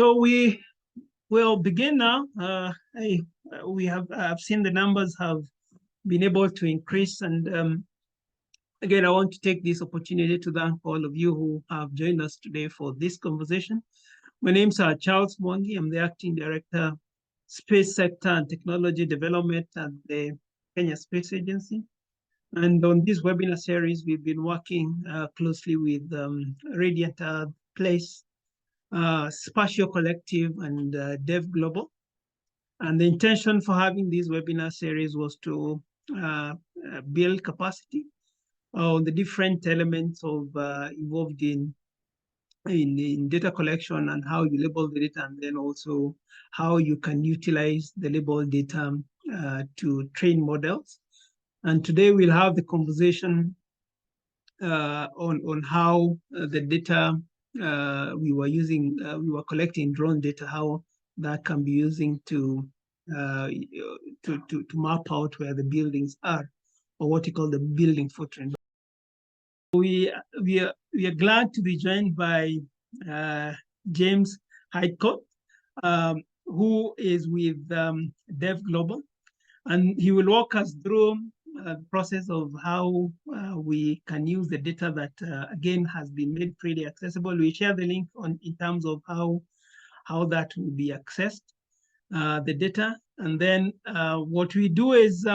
So we will begin now. I've seen the numbers have been able to increase, and again, I want to take this opportunity to thank all of you who have joined us today for this conversation. My name is Charles Mwangi. I'm the Acting Director, Space Sector and Technology Development at the Kenya Space Agency. And on this webinar series, we've been working closely with Radiant Earth, Place, Spatial Collective, and DevGlobal. And the intention for having this webinar series was to build capacity on the different elements of involved in data collection and how you label the data, and then also how you can utilize the labeled data to train models. And today we'll have the conversation on how the data we were collecting drone data, how that can be using to map out where the buildings are, or what you call the building footprint. We are glad to be joined by James Haithcoat, who is with DevGlobal, and he will walk us through the process of how we can use the data that, again, has been made freely accessible. We share the link in terms of how that will be accessed, the data. And then what we do is,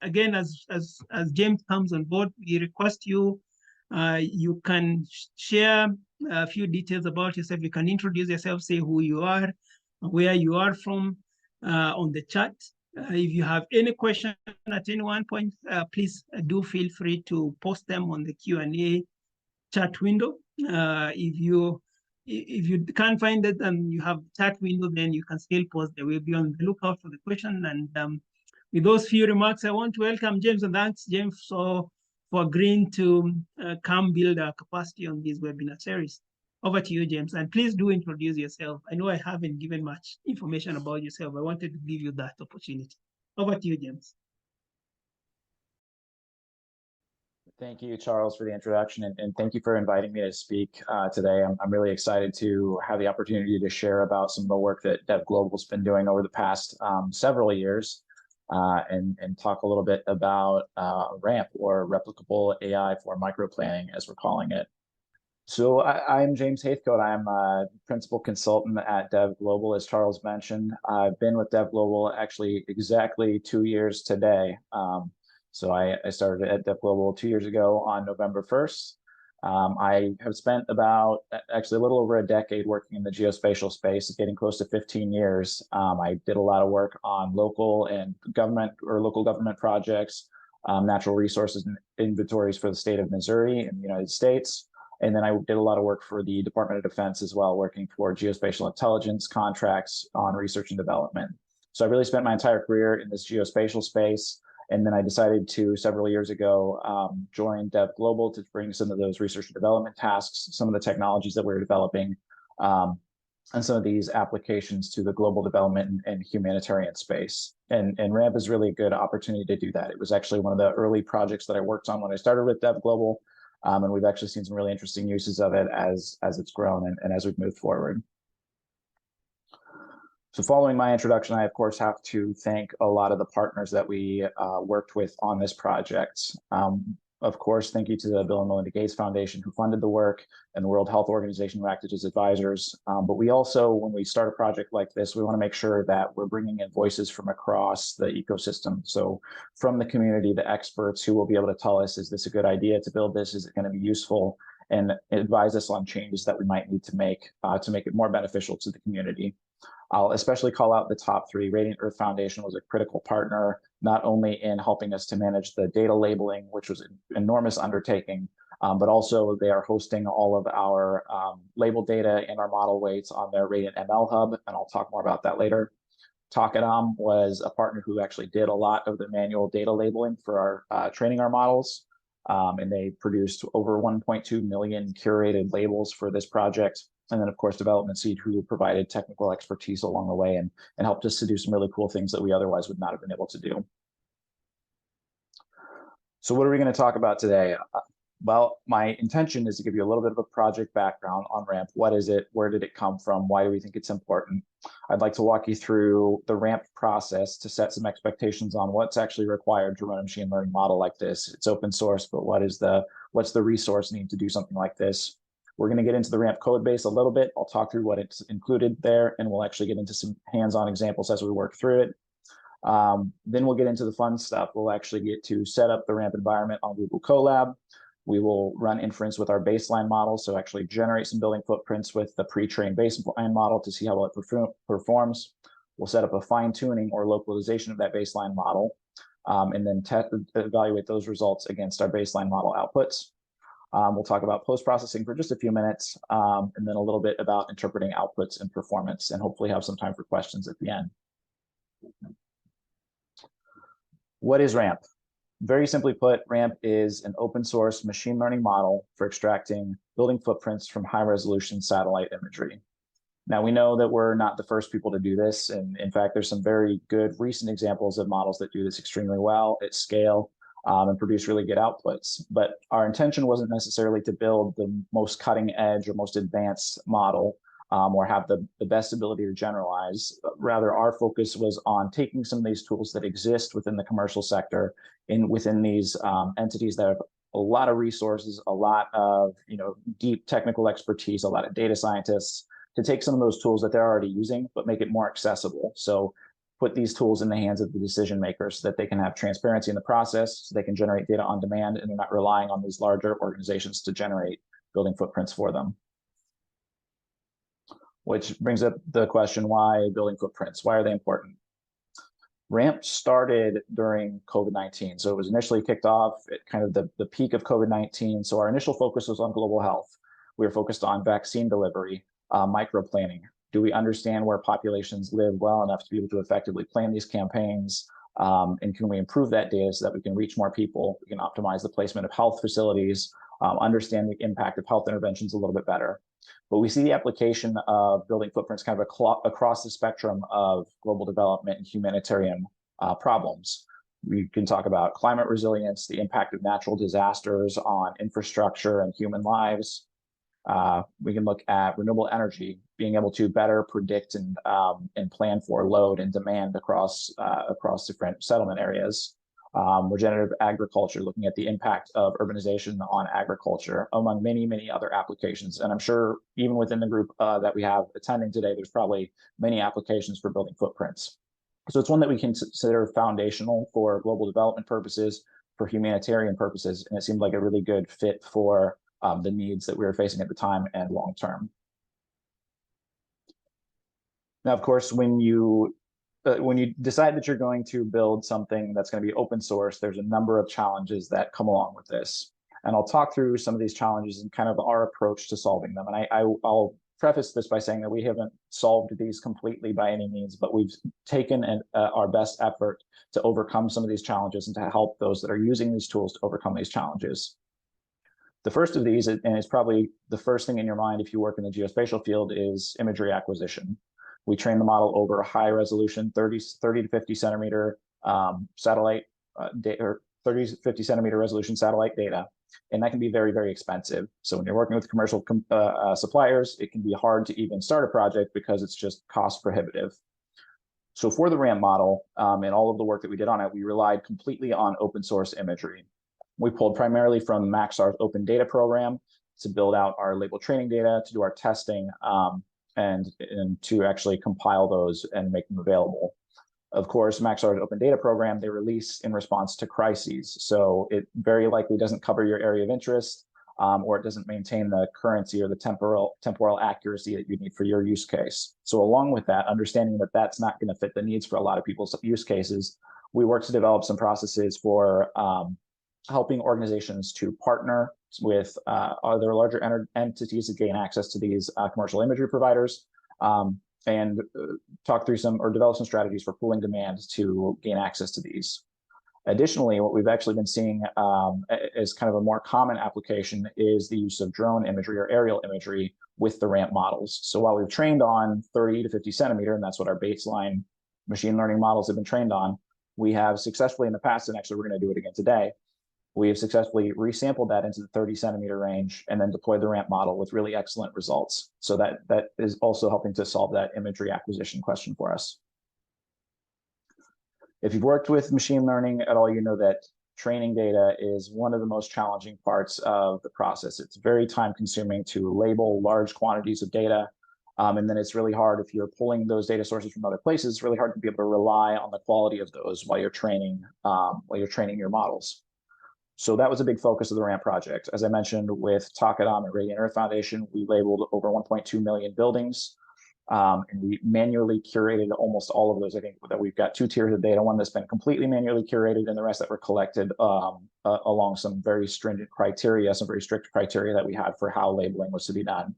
again, as James comes on board, we request you, you can share a few details about yourself. You can introduce yourself, say who you are, where you are from on the chat. If you have any question at any one point, please do feel free to post them on the Q&A chat window. If you can't find it and you have chat window, then you can still post them. We'll be on the lookout for the question. And with those few remarks, I want to welcome James, and thanks, James, for agreeing to come build our capacity on this webinar series. Over to you, James, and please do introduce yourself. I know I haven't given much information about yourself. I wanted to give you that opportunity. Over to you, James. Thank you, Charles, for the introduction, and thank you for inviting me to speak today. I'm really excited to have the opportunity to share about some of the work that DevGlobal's been doing over the past several years, and talk a little bit about RAMP, or Replicable AI for Microplanning, as we're calling it. So I'm James Haithcoat. I'm a principal consultant at DevGlobal, as Charles mentioned. I've been with DevGlobal actually exactly 2 years today. So I started at DevGlobal 2 years ago on November 1st. I have spent about actually a little over a decade working in the geospatial space, getting close to 15 years. I did a lot of work on local and local government projects, natural resources and inventories for the state of Missouri in the United States. And then I did a lot of work for the Department of Defense as well, working for geospatial intelligence contracts on research and development. So I really spent my entire career in this geospatial space. And then I decided to, several years ago, join DevGlobal to bring some of those research and development tasks, some of the technologies that we're developing, and some of these applications to the global development and humanitarian space. And RAMP is really a good opportunity to do that. It was actually one of the early projects that I worked on when I started with DevGlobal. And we've actually seen some really interesting uses of it as it's grown and as we've moved forward. So following my introduction, I, of course, have to thank a lot of the partners that we worked with on this project. Of course, thank you to the Bill and Melinda Gates Foundation, who funded the work, and the World Health Organization, who acted as advisors. But we also, when we start a project like this, we want to make sure that we're bringing in voices from across the ecosystem. So from the community, the experts who will be able to tell us, is this a good idea to build this? Is it going to be useful? And advise us on changes that we might need to make it more beneficial to the community. I'll especially call out the top three. Radiant Earth Foundation was a critical partner, not only in helping us to manage the data labeling, which was an enormous undertaking, but also they are hosting all of our label data and our model weights on their Radiant ML Hub, and I'll talk more about that later. Takadam was a partner who actually did a lot of the manual data labeling for our training our models, and they produced over 1.2 million curated labels for this project. And then, of course, Development Seed, who provided technical expertise along the way and helped us to do some really cool things that we otherwise would not have been able to do. So what are we going to talk about today? Well, my intention is to give you a little bit of a project background on RAMP. What is it? Where did it come from? Why do we think it's important? I'd like to walk you through the RAMP process to set some expectations on what's actually required to run a machine learning model like this. It's open source, but what's the resource need to do something like this? We're going to get into the RAMP code base a little bit. I'll talk through what it's included there, and we'll actually get into some hands-on examples as we work through it. Then we'll get into the fun stuff. We'll actually get to set up the RAMP environment on Google Colab. We will run inference with our baseline model, so actually generate some building footprints with the pre-trained baseline model to see how well it performs. We'll set up a fine-tuning or localization of that baseline model, and then evaluate those results against our baseline model outputs. We'll talk about post-processing for just a few minutes, and then a little bit about interpreting outputs and performance, and hopefully have some time for questions at the end. What is RAMP? Very simply put, RAMP is an open source machine learning model for extracting building footprints from high resolution satellite imagery. Now, we know that we're not the first people to do this. And in fact, there's some very good recent examples of models that do this extremely well at scale and produce really good outputs. But our intention wasn't necessarily to build the most cutting edge or most advanced model or have the best ability to generalize. Rather, our focus was on taking some of these tools that exist within the commercial sector within these entities that have a lot of resources, a lot of deep technical expertise, a lot of data scientists, to take some of those tools that they're already using, but make it more accessible. So put these tools in the hands of the decision makers so that they can have transparency in the process, so they can generate data on demand, and they're not relying on these larger organizations to generate building footprints for them. Which brings up the question, why building footprints? Why are they important? RAMP started during COVID-19. So it was initially kicked off at kind of the peak of COVID-19. So our initial focus was on global health. We were focused on vaccine delivery, micro-planning. Do we understand where populations live well enough to be able to effectively plan these campaigns? And can we improve that data so that we can reach more people? We can optimize the placement of health facilities, understand the impact of health interventions a little bit better. But we see the application of building footprints kind of across the spectrum of global development and humanitarian problems. We can talk about climate resilience, the impact of natural disasters on infrastructure and human lives. We can look at renewable energy, being able to better predict and plan for load and demand across different settlement areas. Regenerative agriculture, looking at the impact of urbanization on agriculture, among many, many other applications. And I'm sure even within the group that we have attending today, there's probably many applications for building footprints. So it's one that we can consider foundational for global development purposes, for humanitarian purposes, and it seemed like a really good fit for the needs that we were facing at the time and long term. Now, of course, when you decide that you're going to build something that's going to be open source, there's a number of challenges that come along with this. And I'll talk through some of these challenges and kind of our approach to solving them. And I'll preface this by saying that we haven't solved these completely by any means, but we've taken our best effort to overcome some of these challenges and to help those that are using these tools to overcome these challenges. The first of these, and it's probably the first thing in your mind if you work in the geospatial field, is imagery acquisition. We train the model over high resolution 30 to 50 centimeter satellite data, or 30 to 50 centimeter resolution satellite data. And that can be very, very expensive. So when you're working with commercial suppliers, it can be hard to even start a project because it's just cost prohibitive. So for the RAMP model and all of the work that we did on it, we relied completely on open source imagery. We pulled primarily from Maxar's open data program to build out our label training data, to do our testing, and to actually compile those and make them available. Of course, Maxar's open data program, they release in response to crises. So it very likely doesn't cover your area of interest, or it doesn't maintain the currency or the temporal accuracy that you need for your use case. So along with that, understanding that that's not going to fit the needs for a lot of people's use cases, we work to develop some processes for helping organizations to partner with other larger entities to gain access to these commercial imagery providers, and talk through or develop some strategies for pooling demand to gain access to these. Additionally, what we've actually been seeing as kind of a more common application is the use of drone imagery or aerial imagery with the RAMP models. So while we've trained on 30 to 50 centimeter, and that's what our baseline machine learning models have been trained on, we have successfully in the past, and actually we're going to do it again today, We have successfully resampled that into the 30 centimeter range and then deployed the ramp model with really excellent results. So that is also helping to solve that imagery acquisition question for us. If you've worked with machine learning at all, you know that training data is one of the most challenging parts of the process. It's very time consuming to label large quantities of data. And then it's really hard if you're pulling those data sources from other places, it's really hard to be able to rely on the quality of those while you're training your models. So that was a big focus of the RAMP project. As I mentioned, with Takadam and Radiant Earth Foundation, we labeled over 1.2 million buildings. And we manually curated almost all of those. I think that we've got 2 tiers of data, one that's been completely manually curated and the rest that were collected along some very stringent criteria, some very strict criteria that we had for how labeling was to be done.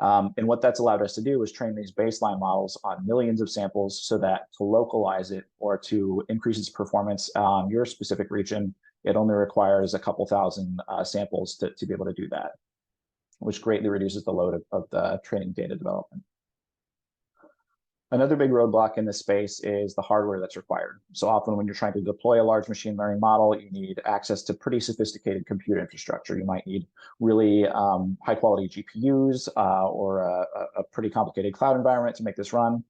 And what that's allowed us to do is train these baseline models on millions of samples so that to localize it or to increase its performance on your specific region, it only requires a couple thousand samples to be able to do that, which greatly reduces the load of the training data development. Another big roadblock in this space is the hardware that's required. So often when you're trying to deploy a large machine learning model, you need access to pretty sophisticated compute infrastructure. You might need really high quality GPUs or a pretty complicated cloud environment to make this run.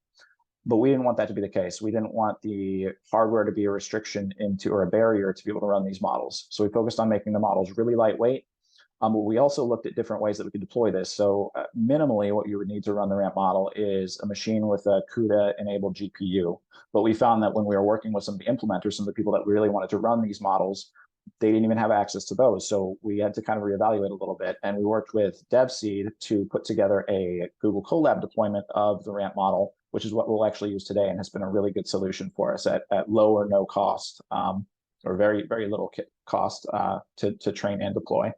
But we didn't want that to be the case. We didn't want the hardware to be a restriction or a barrier to be able to run these models. So we focused on making the models really lightweight. But we also looked at different ways that we could deploy this. So minimally, what you would need to run the RAMP model is a machine with a CUDA-enabled GPU. But we found that when we were working with some of the implementers, some of the people that really wanted to run these models, they didn't even have access to those. So we had to kind of reevaluate a little bit. And we worked with DevSeed to put together a Google Colab deployment of the RAMP model, which is what we'll actually use today and has been a really good solution for us at low or no cost, or very, very little cost to train and deploy.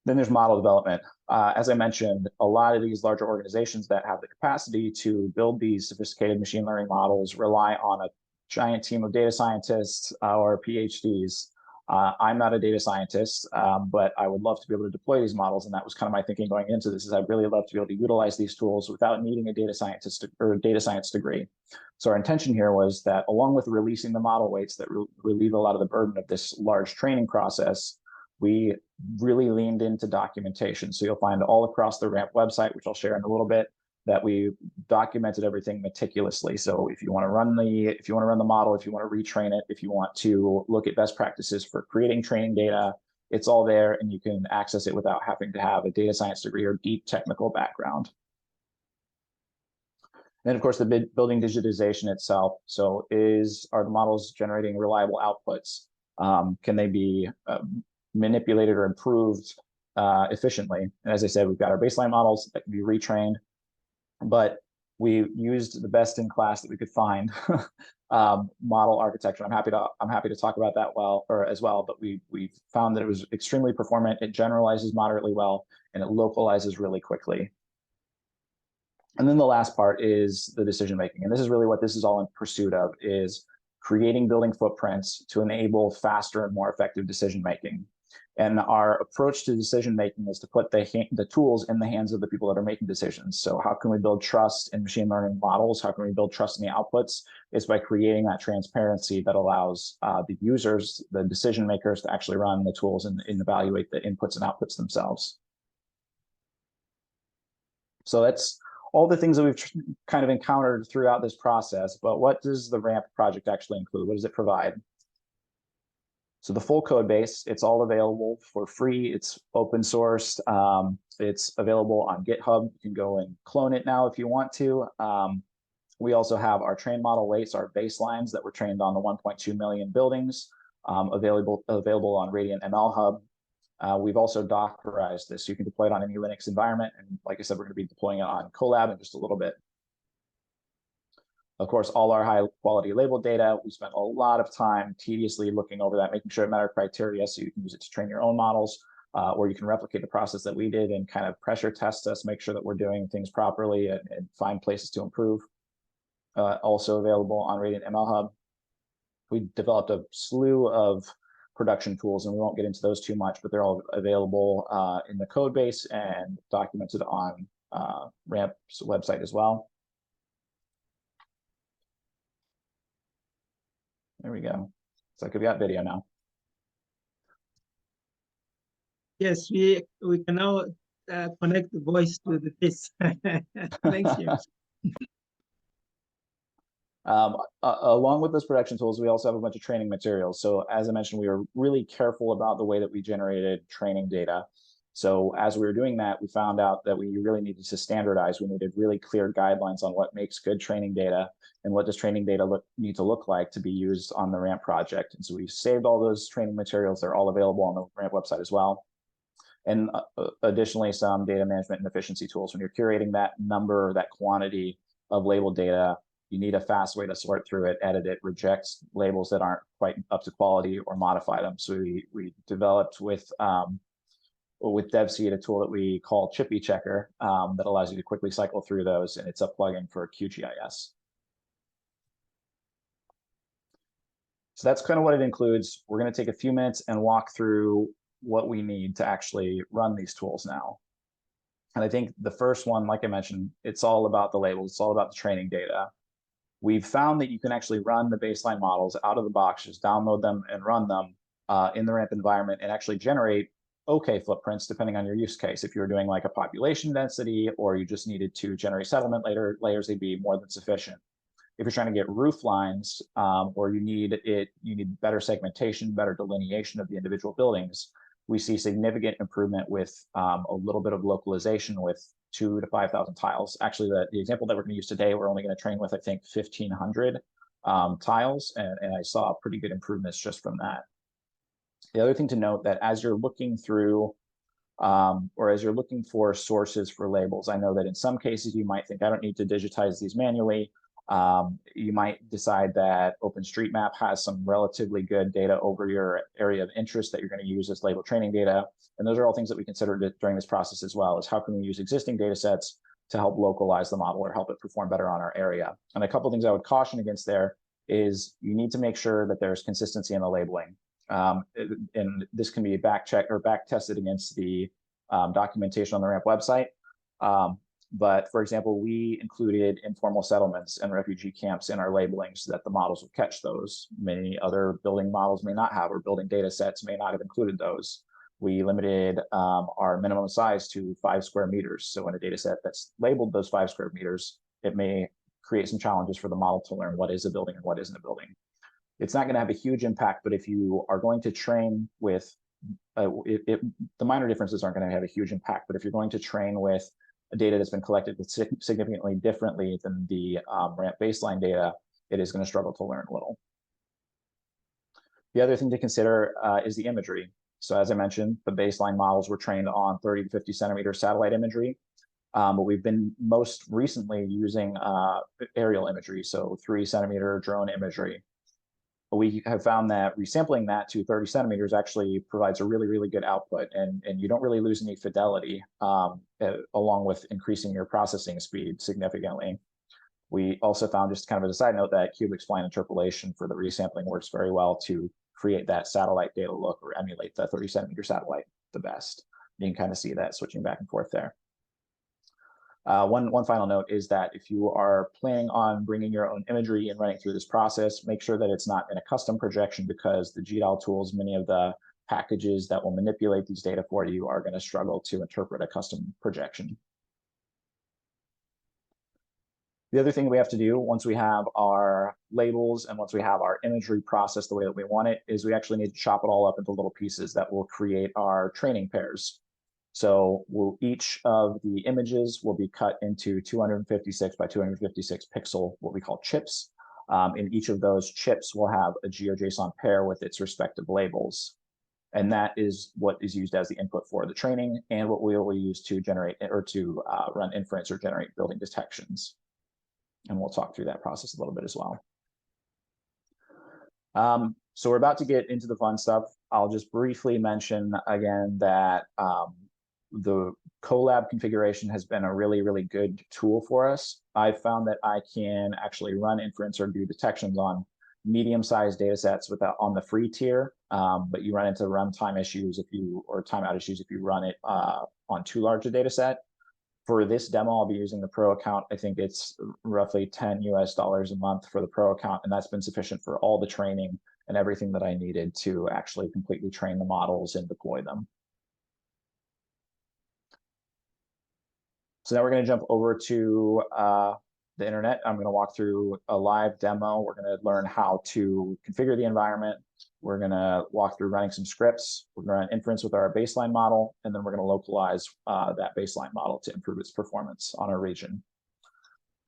Then there's model development. As I mentioned, a lot of these larger organizations that have the capacity to build these sophisticated machine learning models rely on a giant team of data scientists or PhDs. I'm not a data scientist, but I would love to be able to deploy these models. And that was kind of my thinking going into this, is I'd really love to be able to utilize these tools without needing a data scientist or data science degree. So our intention here was that along with releasing the model weights that relieve a lot of the burden of this large training process, we really leaned into documentation. So you'll find all across the RAMP website, which I'll share in a little bit, that we documented everything meticulously. So if you want to run the model, if you want to retrain it, if you want to look at best practices for creating training data, it's all there and you can access it without having to have a data science degree or deep technical background. Then, of course, the building digitization itself. So are the models generating reliable outputs? Can they be manipulated or improved efficiently? And as I said, we've got our baseline models that can be retrained, but we used the best in class that we could find model architecture. I'm happy to talk about that as well. But we found that it was extremely performant. It generalizes moderately well, and it localizes really quickly. And then the last part is the decision making, and this is really what this is all in pursuit of: is creating building footprints to enable faster and more effective decision making. And our approach to decision making is to put the tools in the hands of the people that are making decisions. So how can we build trust in machine learning models? How can we build trust in the outputs? It's by creating that transparency that allows the users, the decision makers, to actually run the tools and evaluate the inputs and outputs themselves. So that's all the things that we've kind of encountered throughout this process. But what does the RAMP project actually include? What does it provide? So the full code base, it's all available for free. It's open sourced. It's available on GitHub. You can go and clone it now if you want to. We also have our train model weights, our baselines that were trained on the 1.2 million buildings, available on Radiant ML Hub. We've also Dockerized this, so you can deploy it on any Linux environment. And like I said, we're going to be deploying it on Colab in just a little bit. Of course, all our high quality labeled data, we spent a lot of time tediously looking over that, making sure it met our criteria so you can use it to train your own models, or you can replicate the process that we did and kind of pressure test us, make sure that we're doing things properly and find places to improve. Also available on Radiant ML Hub. We developed a slew of production tools, and we won't get into those too much, but they're all available in the code base and documented on RAMP's website as well. There we go. So I could be on video now. Yes, we can now connect the voice to the face. Thanks, James. Along with those production tools, we also have a bunch of training materials. So as I mentioned, we were really careful about the way that we generated training data. So as we were doing that, we found out that we really needed to standardize. We needed really clear guidelines on what makes good training data and what does training data need to look like to be used on the RAMP project. And so we've saved all those training materials. They're all available on the RAMP website as well. And additionally, some data management and efficiency tools. When you're curating that number, that quantity of labeled data, you need a fast way to sort through it, edit it, reject labels that aren't quite up to quality, or modify them. So we developed with DevSeed a tool that we call Chippy Checker that allows you to quickly cycle through those, and it's a plugin for QGIS. So that's kind of what it includes. We're going to take a few minutes and walk through what we need to actually run these tools now. And I think the first one, like I mentioned, it's all about the labels. It's all about the training data. We've found that you can actually run the baseline models out of the box, just download them and run them in the RAMP environment, and actually generate okay footprints depending on your use case. If you're doing like a population density, or you just needed to generate settlement layers, they'd be more than sufficient. If you're trying to get roof lines, or you need better segmentation, better delineation of the individual buildings, we see significant improvement with a little bit of localization with 2,000 to 5,000 tiles. Actually, the example that we're going to use today, we're only going to train with, I think, 1,500 tiles, and I saw pretty good improvements just from that. The other thing to note, that as you're looking through or as you're looking for sources for labels, I know that in some cases you might think, I don't need to digitize these manually. You might decide that OpenStreetMap has some relatively good data over your area of interest that you're going to use as label training data. And those are all things that we considered during this process as well, is how can we use existing data sets to help localize the model or help it perform better on our area. And a couple of things I would caution against there is you need to make sure that there's consistency in the labeling. And this can be back checked or back tested against the documentation on the RAMP website. But for example, we included informal settlements and refugee camps in our labeling so that the models would catch those. Many other building models may not have, or building data sets may not have included those. We limited our minimum size to 5 square meters. So in a data set that's labeled those 5 square meters, it may create some challenges for the model to learn what is a building and what isn't a building. It's not going to have a huge impact, but if you are going to train with, the minor differences aren't going to have a huge impact, but if you're going to train with data that's been collected significantly differently than the RAMP baseline data, it is going to struggle to learn a little. The other thing to consider is the imagery. So as I mentioned, the baseline models were trained on 30 to 50 centimeter satellite imagery, but we've been most recently using aerial imagery, so 3 centimeter drone imagery. We have found that resampling that to 30 centimeters actually provides a really, really good output, and you don't really lose any fidelity along with increasing your processing speed significantly. We also found, just kind of as a side note, that cubic spline interpolation for the resampling works very well to create that satellite data look, or emulate the 30 centimeter satellite the best. You can kind of see that switching back and forth there. One final note is that if you are planning on bringing your own imagery and running through this process, make sure that it's not in a custom projection, because the GDAL tools, many of the packages that will manipulate these data for you, are going to struggle to interpret a custom projection. The other thing we have to do once we have our labels and once we have our imagery processed the way that we want it, is we actually need to chop it all up into little pieces that will create our training pairs. So each of the images will be cut into 256 by 256 pixel, what we call chips. And each of those chips will have a GeoJSON pair with its respective labels. And that is what is used as the input for the training, and what we will use to generate or to run inference or generate building detections. And we'll talk through that process a little bit as well. So we're about to get into the fun stuff. I'll just briefly mention again that the Colab configuration has been a really, really good tool for us. I've found that I can actually run inference or do detections on medium-sized data sets on the free tier, but you run into runtime issues or timeout issues if you run it on too large a data set. For this demo, I'll be using the Pro account. I think it's roughly $10 US a month for the Pro account, and that's been sufficient for all the training and everything that I needed to actually completely train the models and deploy them. So now we're going to jump over to the internet. I'm going to walk through a live demo. We're going to learn how to configure the environment. We're going to walk through running some scripts. We're going to run inference with our baseline model, and then we're going to localize that baseline model to improve its performance on our region.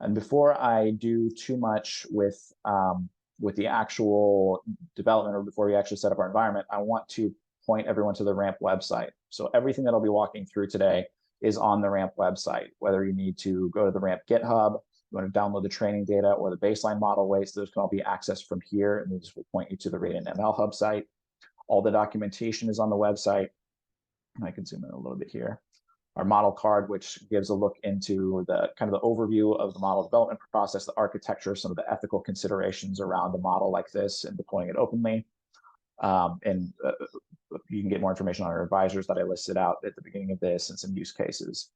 And before I do too much with the actual development, or before we actually set up our environment, I want to point everyone to the RAMP website. So everything that I'll be walking through today is on the RAMP website, whether you need to go to the RAMP GitHub, you want to download the training data or the baseline model weights, those can all be accessed from here, and this will point you to the Radiant ML Hub site. All the documentation is on the website. I can zoom in a little bit here. Our model card, which gives a look into the kind of the overview of the model development process, the architecture, some of the ethical considerations around a model like this and deploying it openly. You can get more information on our advisors that I listed out at the beginning of this and some use cases.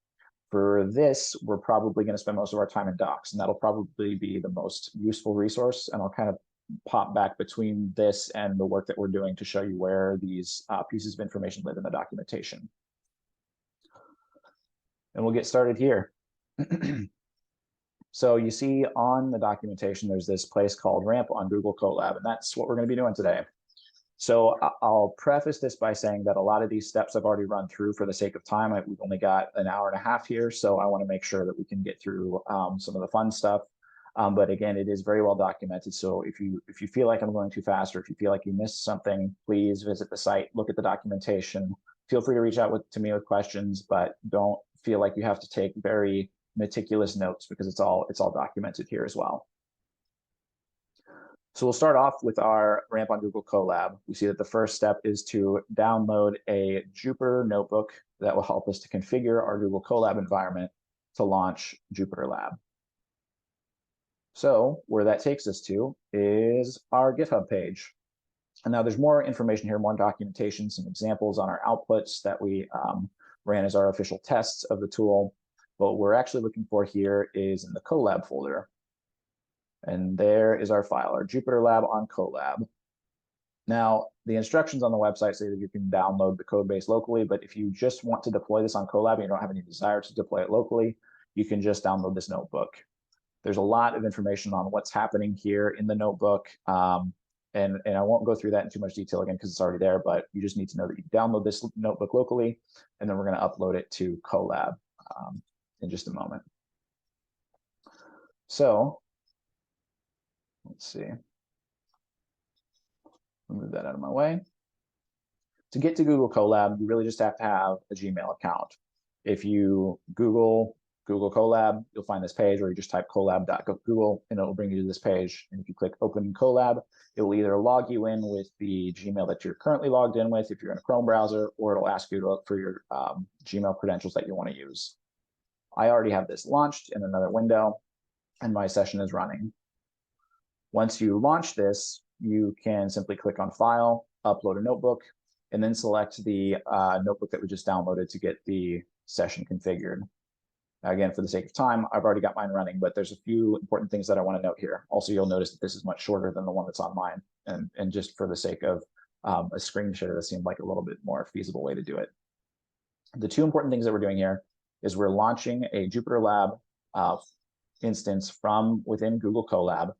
For this, we're probably going to spend most of our time in docs, and that'll probably be the most useful resource. And I'll kind of pop back between this and the work that we're doing to show you where these pieces of information live in the documentation. And we'll get started here. So you see on the documentation, there's this place called RAMP on Google Colab, and that's what we're going to be doing today. So I'll preface this by saying that a lot of these steps I've already run through for the sake of time. We've only got an hour and a half here, so I want to make sure that we can get through some of the fun stuff. But again, it is very well documented. So if you feel like I'm going too fast, or if you feel like you missed something, please visit the site, look at the documentation. Feel free to reach out to me with questions, but don't feel like you have to take very meticulous notes, because it's all documented here as well. So we'll start off with our RAMP on Google Colab. We see that the first step is to download a Jupyter notebook that will help us to configure our Google Colab environment to launch Jupyter Lab. So where that takes us to is our GitHub page. And now there's more information here, more documentation, some examples on our outputs that we ran as our official tests of the tool. But what we're actually looking for here is in the Colab folder. And there is our file, our Jupyter Lab on Colab. Now, the instructions on the website say that you can download the code base locally, but if you just want to deploy this on Colab and you don't have any desire to deploy it locally, you can just download this notebook. There's a lot of information on what's happening here in the notebook, and I won't go through that in too much detail again because it's already there, but you just need to know that you can download this notebook locally, and then we're going to upload it to Colab in just a moment. So let's see. I'll move that out of my way. To get to Google Colab, you really just have to have a Gmail account. If you Google Colab, you'll find this page, or you just type colab.google and it will bring you to this page. And if you click Open Colab, it will either log you in with the Gmail that you're currently logged in with if you're in a Chrome browser, or it'll ask you to look for your Gmail credentials that you want to use. I already have this launched in another window, and my session is running. Once you launch this, you can simply click on File, Upload a Notebook, and then select the notebook that we just downloaded to get the session configured. Now, again, for the sake of time, I've already got mine running, but there's a few important things that I want to note here. Also, you'll notice that this is much shorter than the one that's on mine, and just for the sake of a screen share, that seemed like a little bit more feasible way to do it. The two important things that we're doing here is we're launching a Jupyter Lab instance from within Google Colab.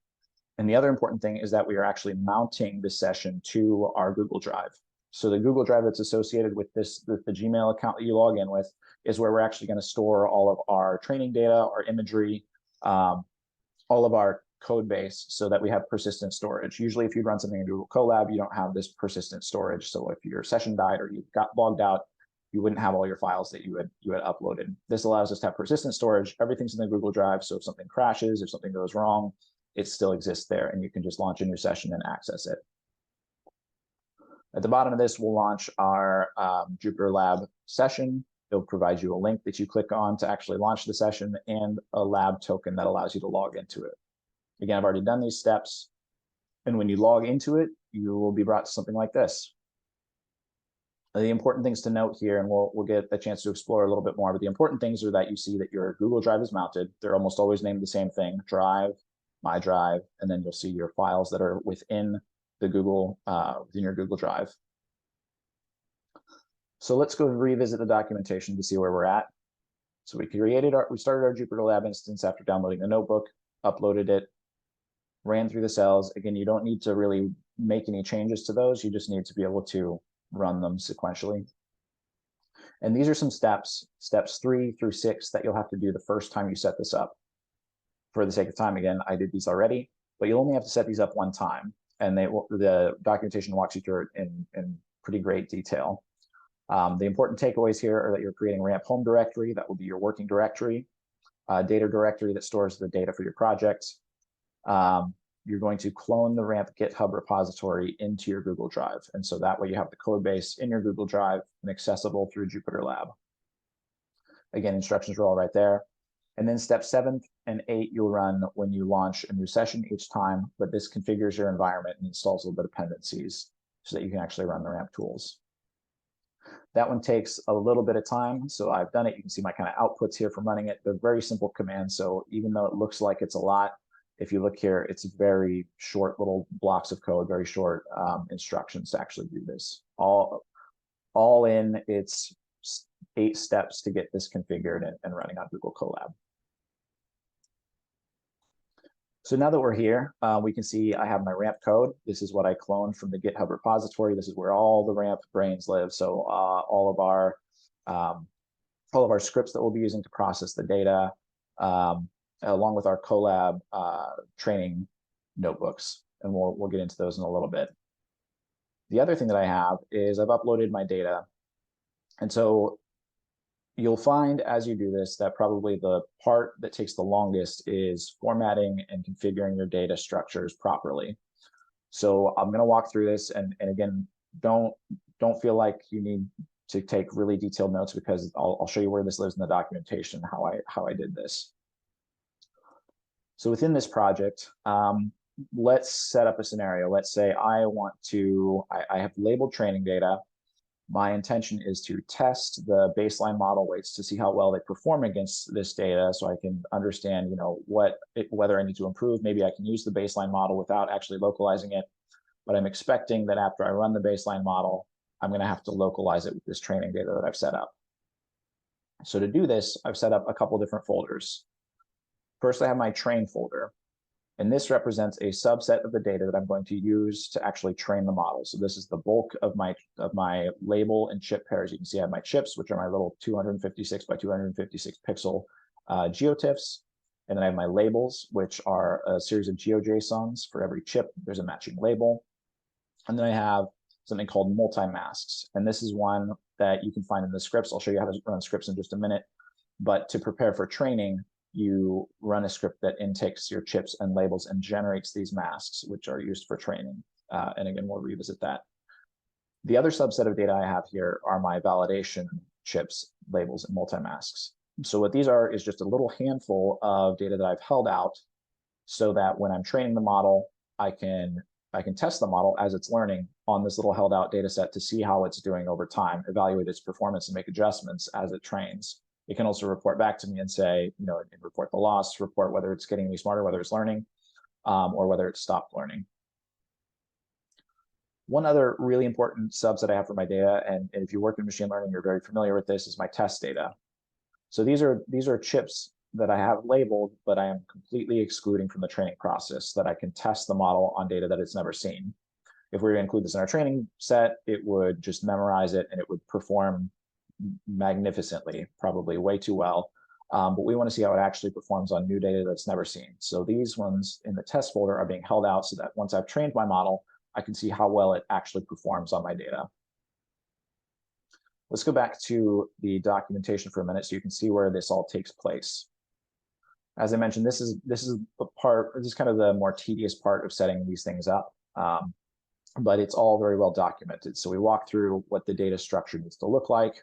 And the other important thing is that we are actually mounting this session to our Google Drive. So the Google Drive that's associated with this, the Gmail account that you log in with, is where we're actually going to store all of our training data, our imagery, all of our code base, so that we have persistent storage. Usually if you run something in Google Colab, you don't have this persistent storage. So if your session died or you got logged out, you wouldn't have all your files that you had uploaded. This allows us to have persistent storage. Everything's in the Google Drive. So if something crashes, if something goes wrong, it still exists there, and you can just launch a new session and access it. At the bottom of this, we'll launch our Jupyter Lab session. It'll provide you a link that you click on to actually launch the session, and a lab token that allows you to log into it. Again, I've already done these steps, and when you log into it, you will be brought to something like this. The important things to note here, and we'll get a chance to explore a little bit more, but the important things are that you see that your Google Drive is mounted. They're almost always named the same thing: Drive, My Drive, and then you'll see your files that are within the Google, within your Google Drive. So let's go revisit the documentation to see where we're at. So we started our Jupyter Lab instance after downloading the notebook, uploaded it, ran through the cells. Again, you don't need to really make any changes to those. You just need to be able to run them sequentially. And these are some steps 3 through 6 that you'll have to do the first time you set this up. For the sake of time, again, I did these already, but you'll only have to set these up one time. And the documentation walks you through it in pretty great detail. The important takeaways here are that you're creating a ramp home directory. That will be your working directory, data directory that stores the data for your project. You're going to clone the ramp GitHub repository into your Google Drive. And so that way you have the code base in your Google Drive and accessible through Jupyter Lab. Again, instructions are all right there. And then step 7 and 8, you'll run when you launch a new session each time, but this configures your environment and installs all the dependencies so that you can actually run the ramp tools. That one takes a little bit of time. So I've done it. You can see my kind of outputs here from running it. They're very simple commands. So even though it looks like it's a lot, if you look here, it's very short little blocks of code, very short instructions to actually do this. All in, it's 8 steps to get this configured and running on Google Colab. So now that we're here, we can see I have my ramp code. This is what I cloned from the GitHub repository. This is where all the ramp brains live. So all of our scripts that we'll be using to process the data, along with our Colab training notebooks, and we'll get into those in a little bit. The other thing that I have is I've uploaded my data, and so you'll find as you do this that probably the part that takes the longest is formatting and configuring your data structures properly. So I'm going to walk through this, and again, don't feel like you need to take really detailed notes, because I'll show you where this lives in the documentation, how I did this. So within this project, let's set up a scenario. Let's say I have labeled training data. My intention is to test the baseline model weights to see how well they perform against this data, so I can understand, whether I need to improve. Maybe I can use the baseline model without actually localizing it, but I'm expecting that after I run the baseline model, I'm going to have to localize it with this training data that I've set up. So to do this, I've set up a couple different folders. First, I have my train folder, and this represents a subset of the data that I'm going to use to actually train the model. So this is the bulk of my label and chip pairs. You can see I have my chips, which are my little 256 by 256 pixel geotiffs. And then I have my labels, which are a series of GeoJSONs. For every chip, there's a matching label. And then I have something called multi-masks. And this is one that you can find in the scripts. I'll show you how to run scripts in just a minute. But to prepare for training, you run a script that intakes your chips and labels and generates these masks, which are used for training. And again, we'll revisit that. The other subset of data I have here are my validation chips, labels, and multi-masks. So what these are is just a little handful of data that I've held out so that when I'm training the model, I can test the model as it's learning on this little held out data set to see how it's doing over time, evaluate its performance, and make adjustments as it trains. It can also report back to me and say, report the loss, report whether it's getting any smarter, whether it's learning, or whether it's stopped learning. One other really important subset I have for my data, and if you work in machine learning, you're very familiar with this, is my test data. So these are chips that I have labeled, but I am completely excluding from the training process, so that I can test the model on data that it's never seen. If we were to include this in our training set, it would just memorize it and it would perform magnificently, probably way too well. But we want to see how it actually performs on new data that's never seen. So these ones in the test folder are being held out so that once I've trained my model, I can see how well it actually performs on my data. Let's go back to the documentation for a minute so you can see where this all takes place. As I mentioned, this is kind of the more tedious part of setting these things up, but it's all very well documented. So we walk through what the data structure needs to look like,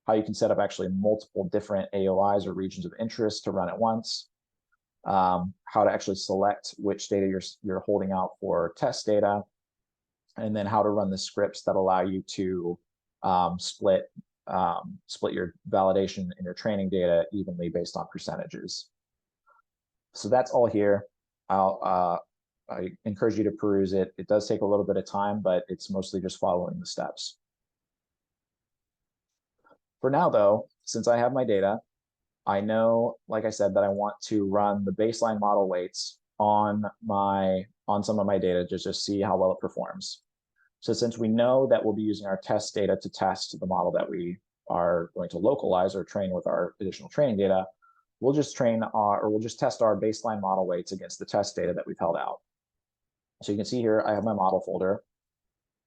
how you can set up actually multiple different AOIs or regions of interest to run at once, how to actually select which data you're holding out for test data, and then how to run the scripts that allow you to split your validation and your training data evenly based on percentages. So that's all here. I encourage you to peruse it. It does take a little bit of time, but it's mostly just following the steps. For now, though, since I have my data, I know, like I said, that I want to run the baseline model weights on some of my data just to see how well it performs. So since we know that we'll be using our test data to test the model that we are going to localize or train with our additional training data, we'll just test our baseline model weights against the test data that we've held out. So you can see here, I have my model folder,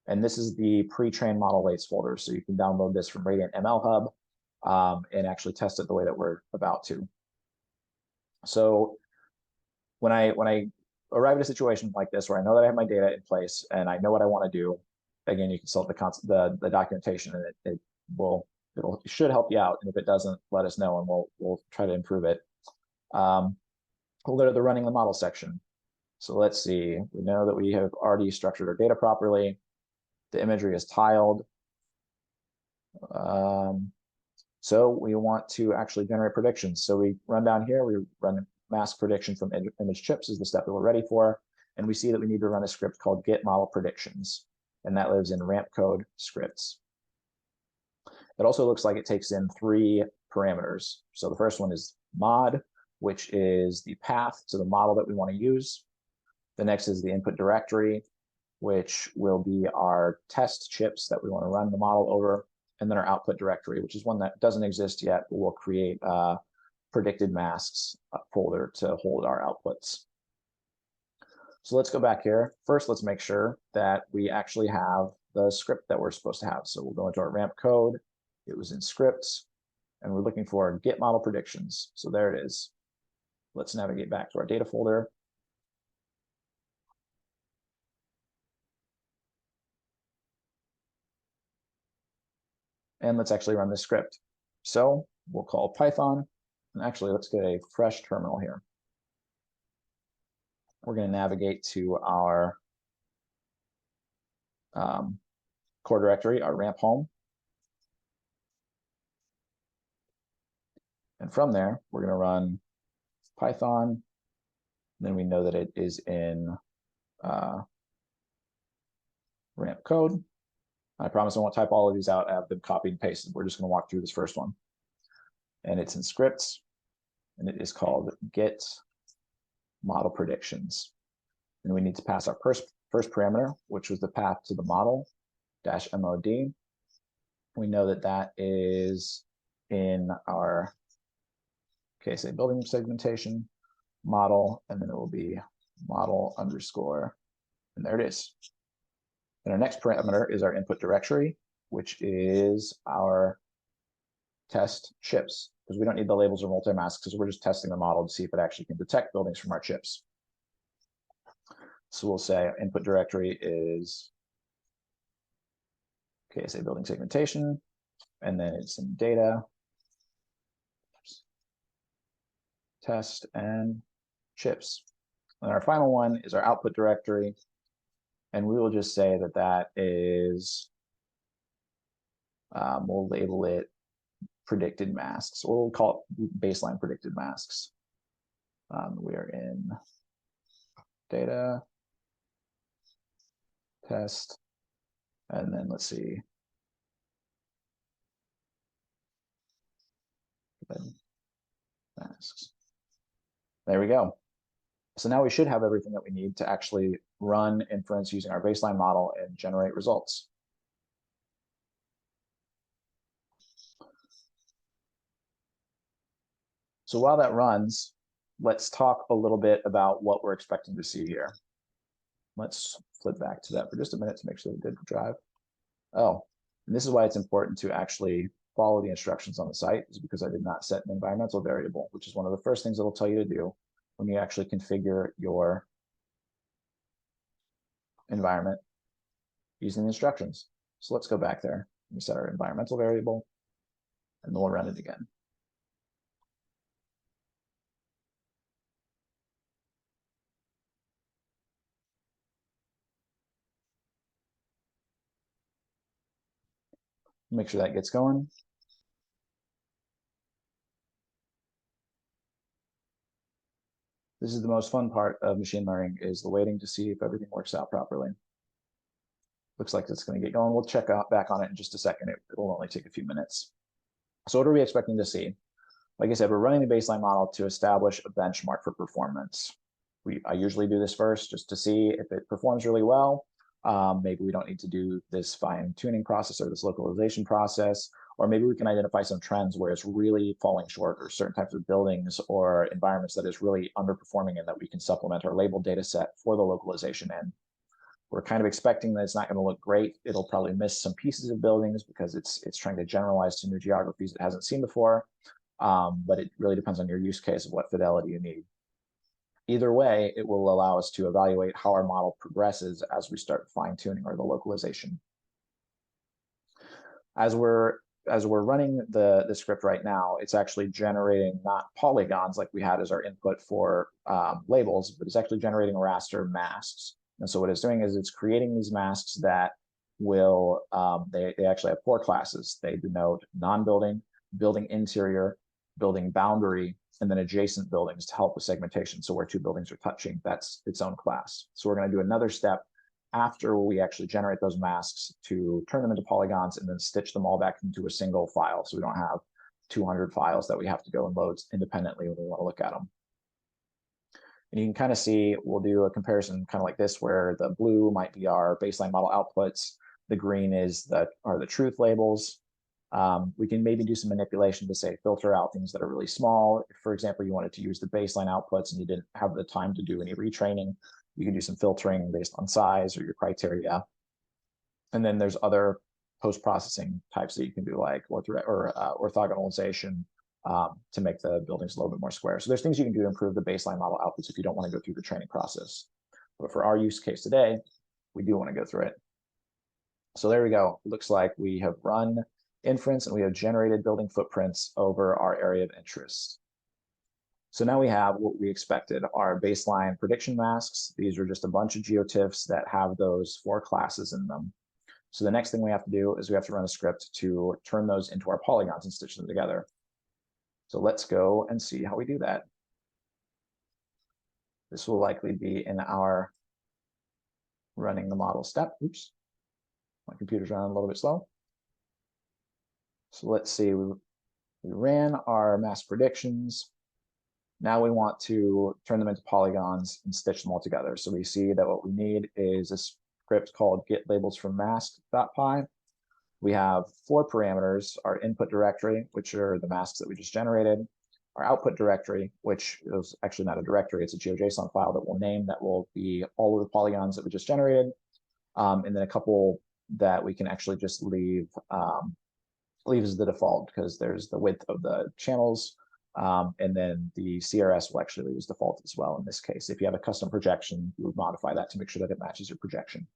and this is the pre-trained model weights folder. So you can download this from Radiant ML Hub and actually test it the way that we're about to. So when I arrive at a situation like this where I know that I have my data in place and I know what I want to do, again, you can select the documentation, and it should help you out. And if it doesn't, let us know, and we'll try to improve it. We'll go to the running the model section. So let's see, we know that we have already structured our data properly. The imagery is tiled. So we want to actually generate predictions. So we run down here, we run mask prediction from image chips is the step that we're ready for. And we see that we need to run a script called get model predictions. And that lives in ramp code scripts. It also looks like it takes in 3 parameters. So the first one is mod, which is the path to the model that we want to use. The next is the input directory, which will be our test chips that we want to run the model over. And then our output directory, which is one that doesn't exist yet, but we'll create a predicted masks folder to hold our outputs. So let's go back here. First, let's make sure that we actually have the script that we're supposed to have. So we'll go into our ramp code. It was in scripts, and we're looking for get model predictions. So there it is. Let's navigate back to our data folder. And let's actually run this script. So we'll call Python, and actually let's get a fresh terminal here. We're going to navigate to our core directory, our ramp home. And from there, we're going to run Python. Then we know that it is in ramp code. I promise I won't type all of these out. I have them copied and pasted. We're just going to walk through this first one. And it's in scripts, and it is called get model predictions. And we need to pass our first parameter, which was the path to the model -mod. We know that that is in our KSA building segmentation model, and then it will be model underscore, and there it is. And our next parameter is our input directory, which is our test chips, because we don't need the labels or multi-masks, because we're just testing the model to see if it actually can detect buildings from our chips. So we'll say our input directory is KSA building segmentation, and then it's in data, test, and chips. And our final one is our output directory, and we will just say that that is, we'll label it predicted masks, or we'll call it baseline predicted masks. We are in data, test, and then let's see. Masks. There we go. So now we should have everything that we need to actually run inference using our baseline model and generate results. So while that runs, let's talk a little bit about what we're expecting to see here. Let's flip back to that for just a minute to make sure it did drive. Oh, and this is why it's important to actually follow the instructions on the site, is because I did not set an environmental variable, which is one of the first things it'll tell you to do when you actually configure your environment using the instructions. So let's go back there. We set our environmental variable, and then we'll run it again. Make sure that gets going. This This is the most fun part of machine learning, is the waiting to see if everything works out properly. Looks like it's going to get going. We'll check back on it in just a second. It'll only take a few minutes. So what are we expecting to see? Like I said, we're running the baseline model to establish a benchmark for performance. I usually do this first just to see if it performs really well. Maybe we don't need to do this fine-tuning process or this localization process, or maybe we can identify some trends where it's really falling short, or certain types of buildings or environments that is really underperforming and that we can supplement our labeled data set for the localization in. We're kind of expecting that it's not going to look great. It'll probably miss some pieces of buildings because it's trying to generalize to new geographies it hasn't seen before. But it really depends on your use case of what fidelity you need. Either way, it will allow us to evaluate how our model progresses as we start fine-tuning or the localization. As we're running the script right now, it's actually generating not polygons like we had as our input for labels, but it's actually generating raster masks. And so what it's doing is it's creating these masks that will, they actually have 4 classes. They denote non-building, building interior, building boundary, and then adjacent buildings to help with segmentation. So where 2 buildings are touching, that's its own class. So we're going to do another step after we actually generate those masks to turn them into polygons and then stitch them all back into a single file. So we don't have 200 files that we have to go and load independently when we want to look at them. And you can kind of see, we'll do a comparison kind of like this, where the blue might be our baseline model outputs. The green are the truth labels. We can maybe do some manipulation to say filter out things that are really small. If, for example, you wanted to use the baseline outputs and you didn't have the time to do any retraining, you can do some filtering based on size or your criteria. And then there's other post-processing types that you can do, like orthogonalization to make the buildings a little bit more square. So there's things you can do to improve the baseline model outputs if you don't want to go through the training process. But for our use case today, we do want to go through it. So there we go. It looks like we have run inference and we have generated building footprints over our area of interest. So now we have what we expected, our baseline prediction masks. These are just a bunch of geotiffs that have those 4 classes in them. So the next thing we have to do is we have to run a script to turn those into our polygons and stitch them together. So let's go and see how we do that. This will likely be in our running the model step. Oops, my computer's running a little bit slow. So let's see, we ran our mask predictions. Now we want to turn them into polygons and stitch them all together. So we see that what we need is a script called getLabelsFromMask.py. We have 4 parameters: our input directory, which are the masks that we just generated, our output directory, which is actually not a directory, it's a GeoJSON file that we'll name, that will be all of the polygons that we just generated, and then a couple that we can actually just leave as the default, because there's the width of the channels, and then the CRS will actually leave as default as well in this case. If you have a custom projection, you would modify that to make sure that it matches your projection.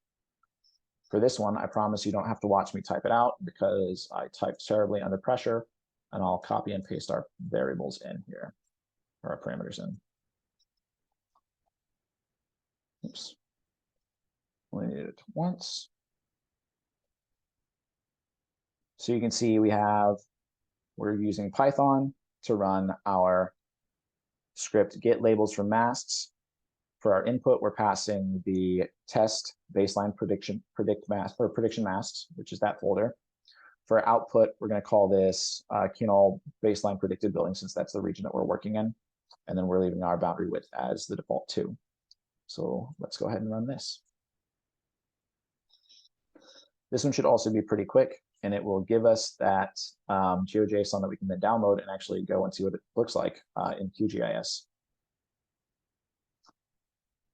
For this one, I promise you don't have to watch me type it out because I typed terribly under pressure, and I'll copy and paste our variables in here, or our parameters in. Oops. Only need it once. So you can see we're using Python to run our script getLabelsFromMasks. For our input, we're passing the test baseline prediction masks, which is that folder. For our output, we're going to call this Kinol baseline predicted building, since that's the region that we're working in. And then we're leaving our boundary width as the default 2. So let's go ahead and run this. This one should also be pretty quick, and it will give us that GeoJSON that we can then download and actually go and see what it looks like in QGIS.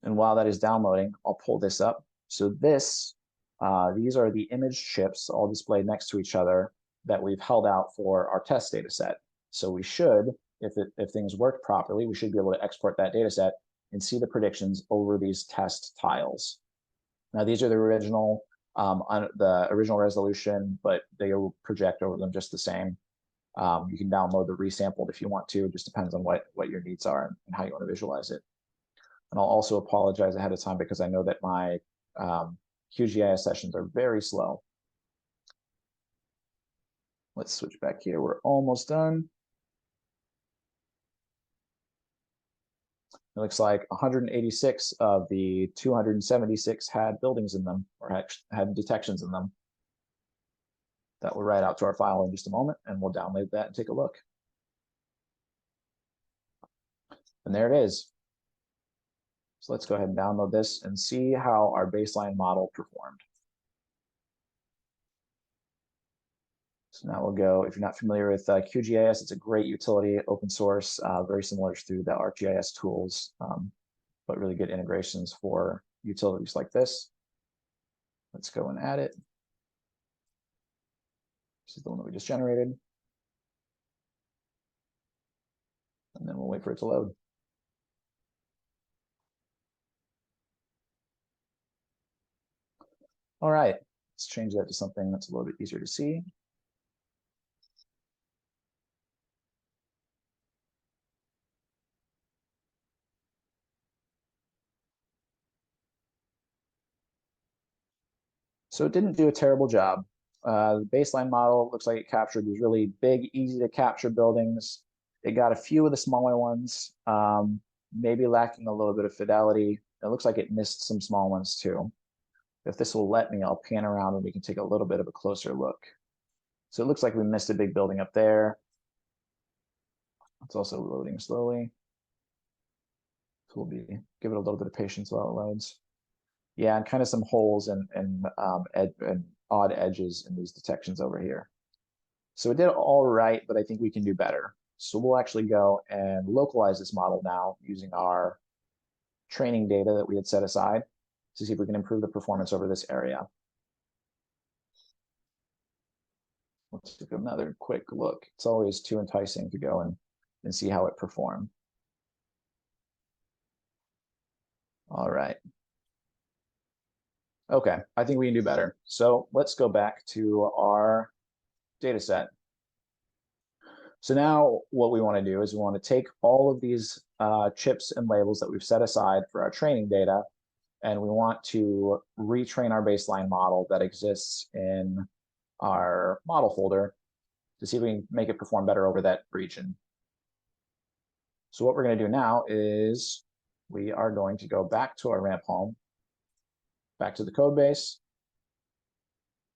And while that is downloading, I'll pull this up. So these are the image chips all displayed next to each other that we've held out for our test data set. So we should, if things work properly, we should be able to export that data set and see the predictions over these test tiles. Now, these are the original resolution, but they will project over them just the same. You can download the resampled if you want to. It just depends on what your needs are and how you want to visualize it. And I'll also apologize ahead of time because I know that my QGIS sessions are very slow. Let's switch back here. We're almost done. It looks like 186 of the 276 had buildings in them or had detections in them. That will write out to our file in just a moment, and we'll download that and take a look. And there it is. So let's go ahead and download this and see how our baseline model performed. So now we'll go, if you're not familiar with QGIS, it's a great utility, open source, very similar to the ArcGIS tools, but really good integrations for utilities like this. Let's go and add it. This is the one that we just generated. And then we'll wait for it to load. All right, let's change that to something that's a little bit easier to see. So it didn't do a terrible job. The baseline model looks like it captured these really big, easy to capture buildings. It got a few of the smaller ones, maybe lacking a little bit of fidelity. It looks like it missed some small ones too. If this will let me, I'll pan around and we can take a little bit of a closer look. So it looks like we missed a big building up there. It's also loading slowly. So we'll give it a little bit of patience while it loads. Yeah, and kind of some holes and odd edges in these detections over here. So it did all right, but I think we can do better. So we'll actually go and localize this model now using our training data that we had set aside to see if we can improve the performance over this area. Let's take another quick look. It's always too enticing to go and see how it performed. All right. Okay, I think we can do better. So let's go back to our data set. So now what we want to do is we want to take all of these chips and labels that we've set aside for our training data, and we want to retrain our baseline model that exists in our model folder to see if we can make it perform better over that region. So what we're going to do now is we are going to go back to our ramp home, back to the code base,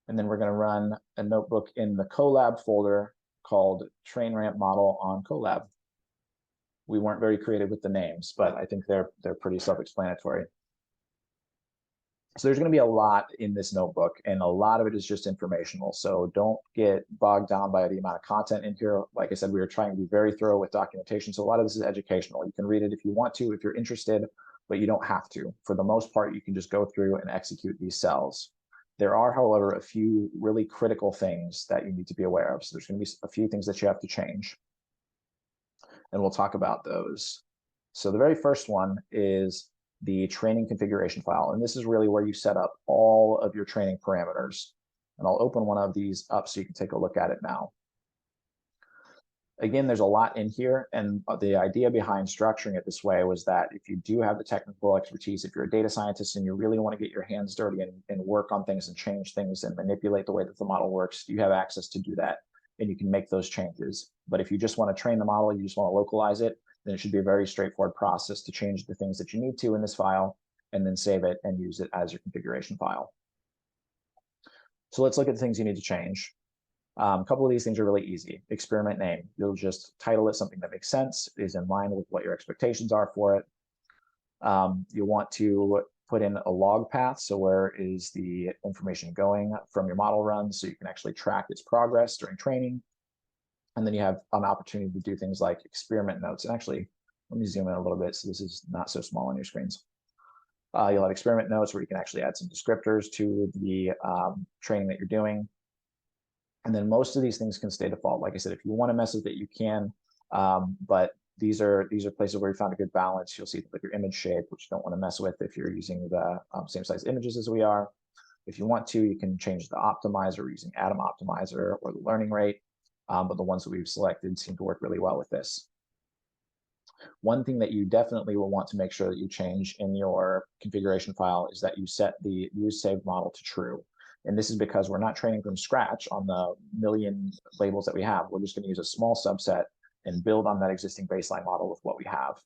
and then we're going to run a notebook in the Colab folder called Train Ramp Model on Colab. We weren't very creative with the names, but I think they're pretty self-explanatory. So there's going to be a lot in this notebook, and a lot of it is just informational. So don't get bogged down by the amount of content in here. Like I said, we are trying to be very thorough with documentation. So a lot of this is educational. You can read it if you want to, if you're interested, but you don't have to. For the most part, you can just go through and execute these cells. There are, however, a few really critical things that you need to be aware of. So there's going to be a few things that you have to change, and we'll talk about those. So the very first one is the training configuration file. And this is really where you set up all of your training parameters. And I'll open one of these up so you can take a look at it now. Again, there's a lot in here, and the idea behind structuring it this way was that if you do have the technical expertise, if you're a data scientist and you really want to get your hands dirty and work on things and change things and manipulate the way that the model works, you have access to do that, and you can make those changes. But if you just want to train the model, you just want to localize it, then it should be a very straightforward process to change the things that you need to in this file, and then save it and use it as your configuration file. So let's look at the things you need to change. A couple of these things are really easy. Experiment name. You'll just title it something that makes sense, is in line with what your expectations are for it. You'll want to put in a log path. So where is the information going from your model run, so you can actually track its progress during training. And then you have an opportunity to do things like experiment notes. And actually, let me zoom in a little bit so this is not so small on your screens. You'll have experiment notes where you can actually add some descriptors to the training that you're doing. And then most of these things can stay default. Like I said, if you want to mess with it, you can. But these are places where we found a good balance. You'll see like your image shape, which you don't want to mess with if you're using the same size images as we are. If you want to, you can change the optimizer using Atom Optimizer or the learning rate. But the ones that we've selected seem to work really well with this. One thing that you definitely will want to make sure that you change in your configuration file is that you set the use saved model to true. And this is because we're not training from scratch on the million labels that we have. We're just going to use a small subset and build on that existing baseline model with what we have.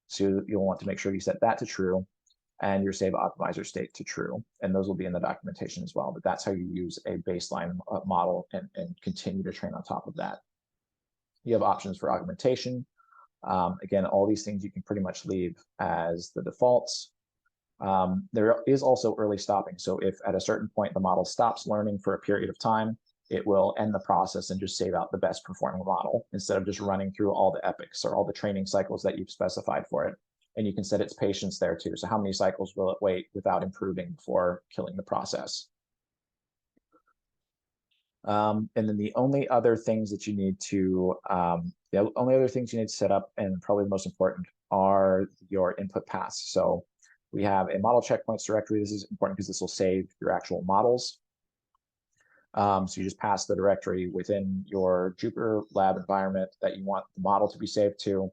So you'll want to make sure you set that to true and your save optimizer state to true. And those will be in the documentation as well. But that's how you use a baseline model and continue to train on top of that. You have options for augmentation. Again, all these things you can pretty much leave as the defaults. There is also early stopping. So if at a certain point the model stops learning for a period of time, it will end the process and just save out the best performing model instead of just running through all the epochs or all the training cycles that you've specified for it. And you can set its patience there too. So how many cycles will it wait without improving before killing the process? And then the only other things that you need to, set up, and probably the most important, are your input paths. So we have a model checkpoints directory. This is important because this will save your actual models. So you just pass the directory within your Jupyter lab environment that you want the model to be saved to.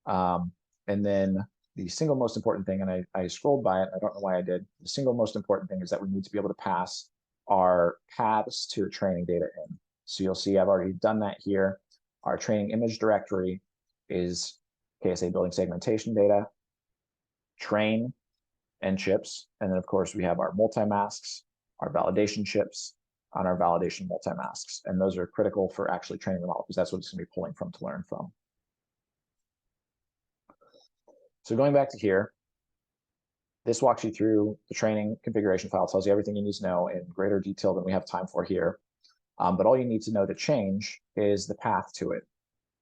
And then the single most important thing, and I scrolled by it, I don't know why I did, the single most important thing is that we need to be able to pass our paths to the training data in. So you'll see I've already done that here. Our training image directory is KSA building segmentation data, train, and chips. And then of course we have our multi-masks, our validation chips, on our validation multi-masks. And those are critical for actually training the model because that's what it's going to be pulling from to learn from. So going back to here, this walks you through the training configuration file, tells you everything you need to know in greater detail than we have time for here. But all you need to know to change is the path to it.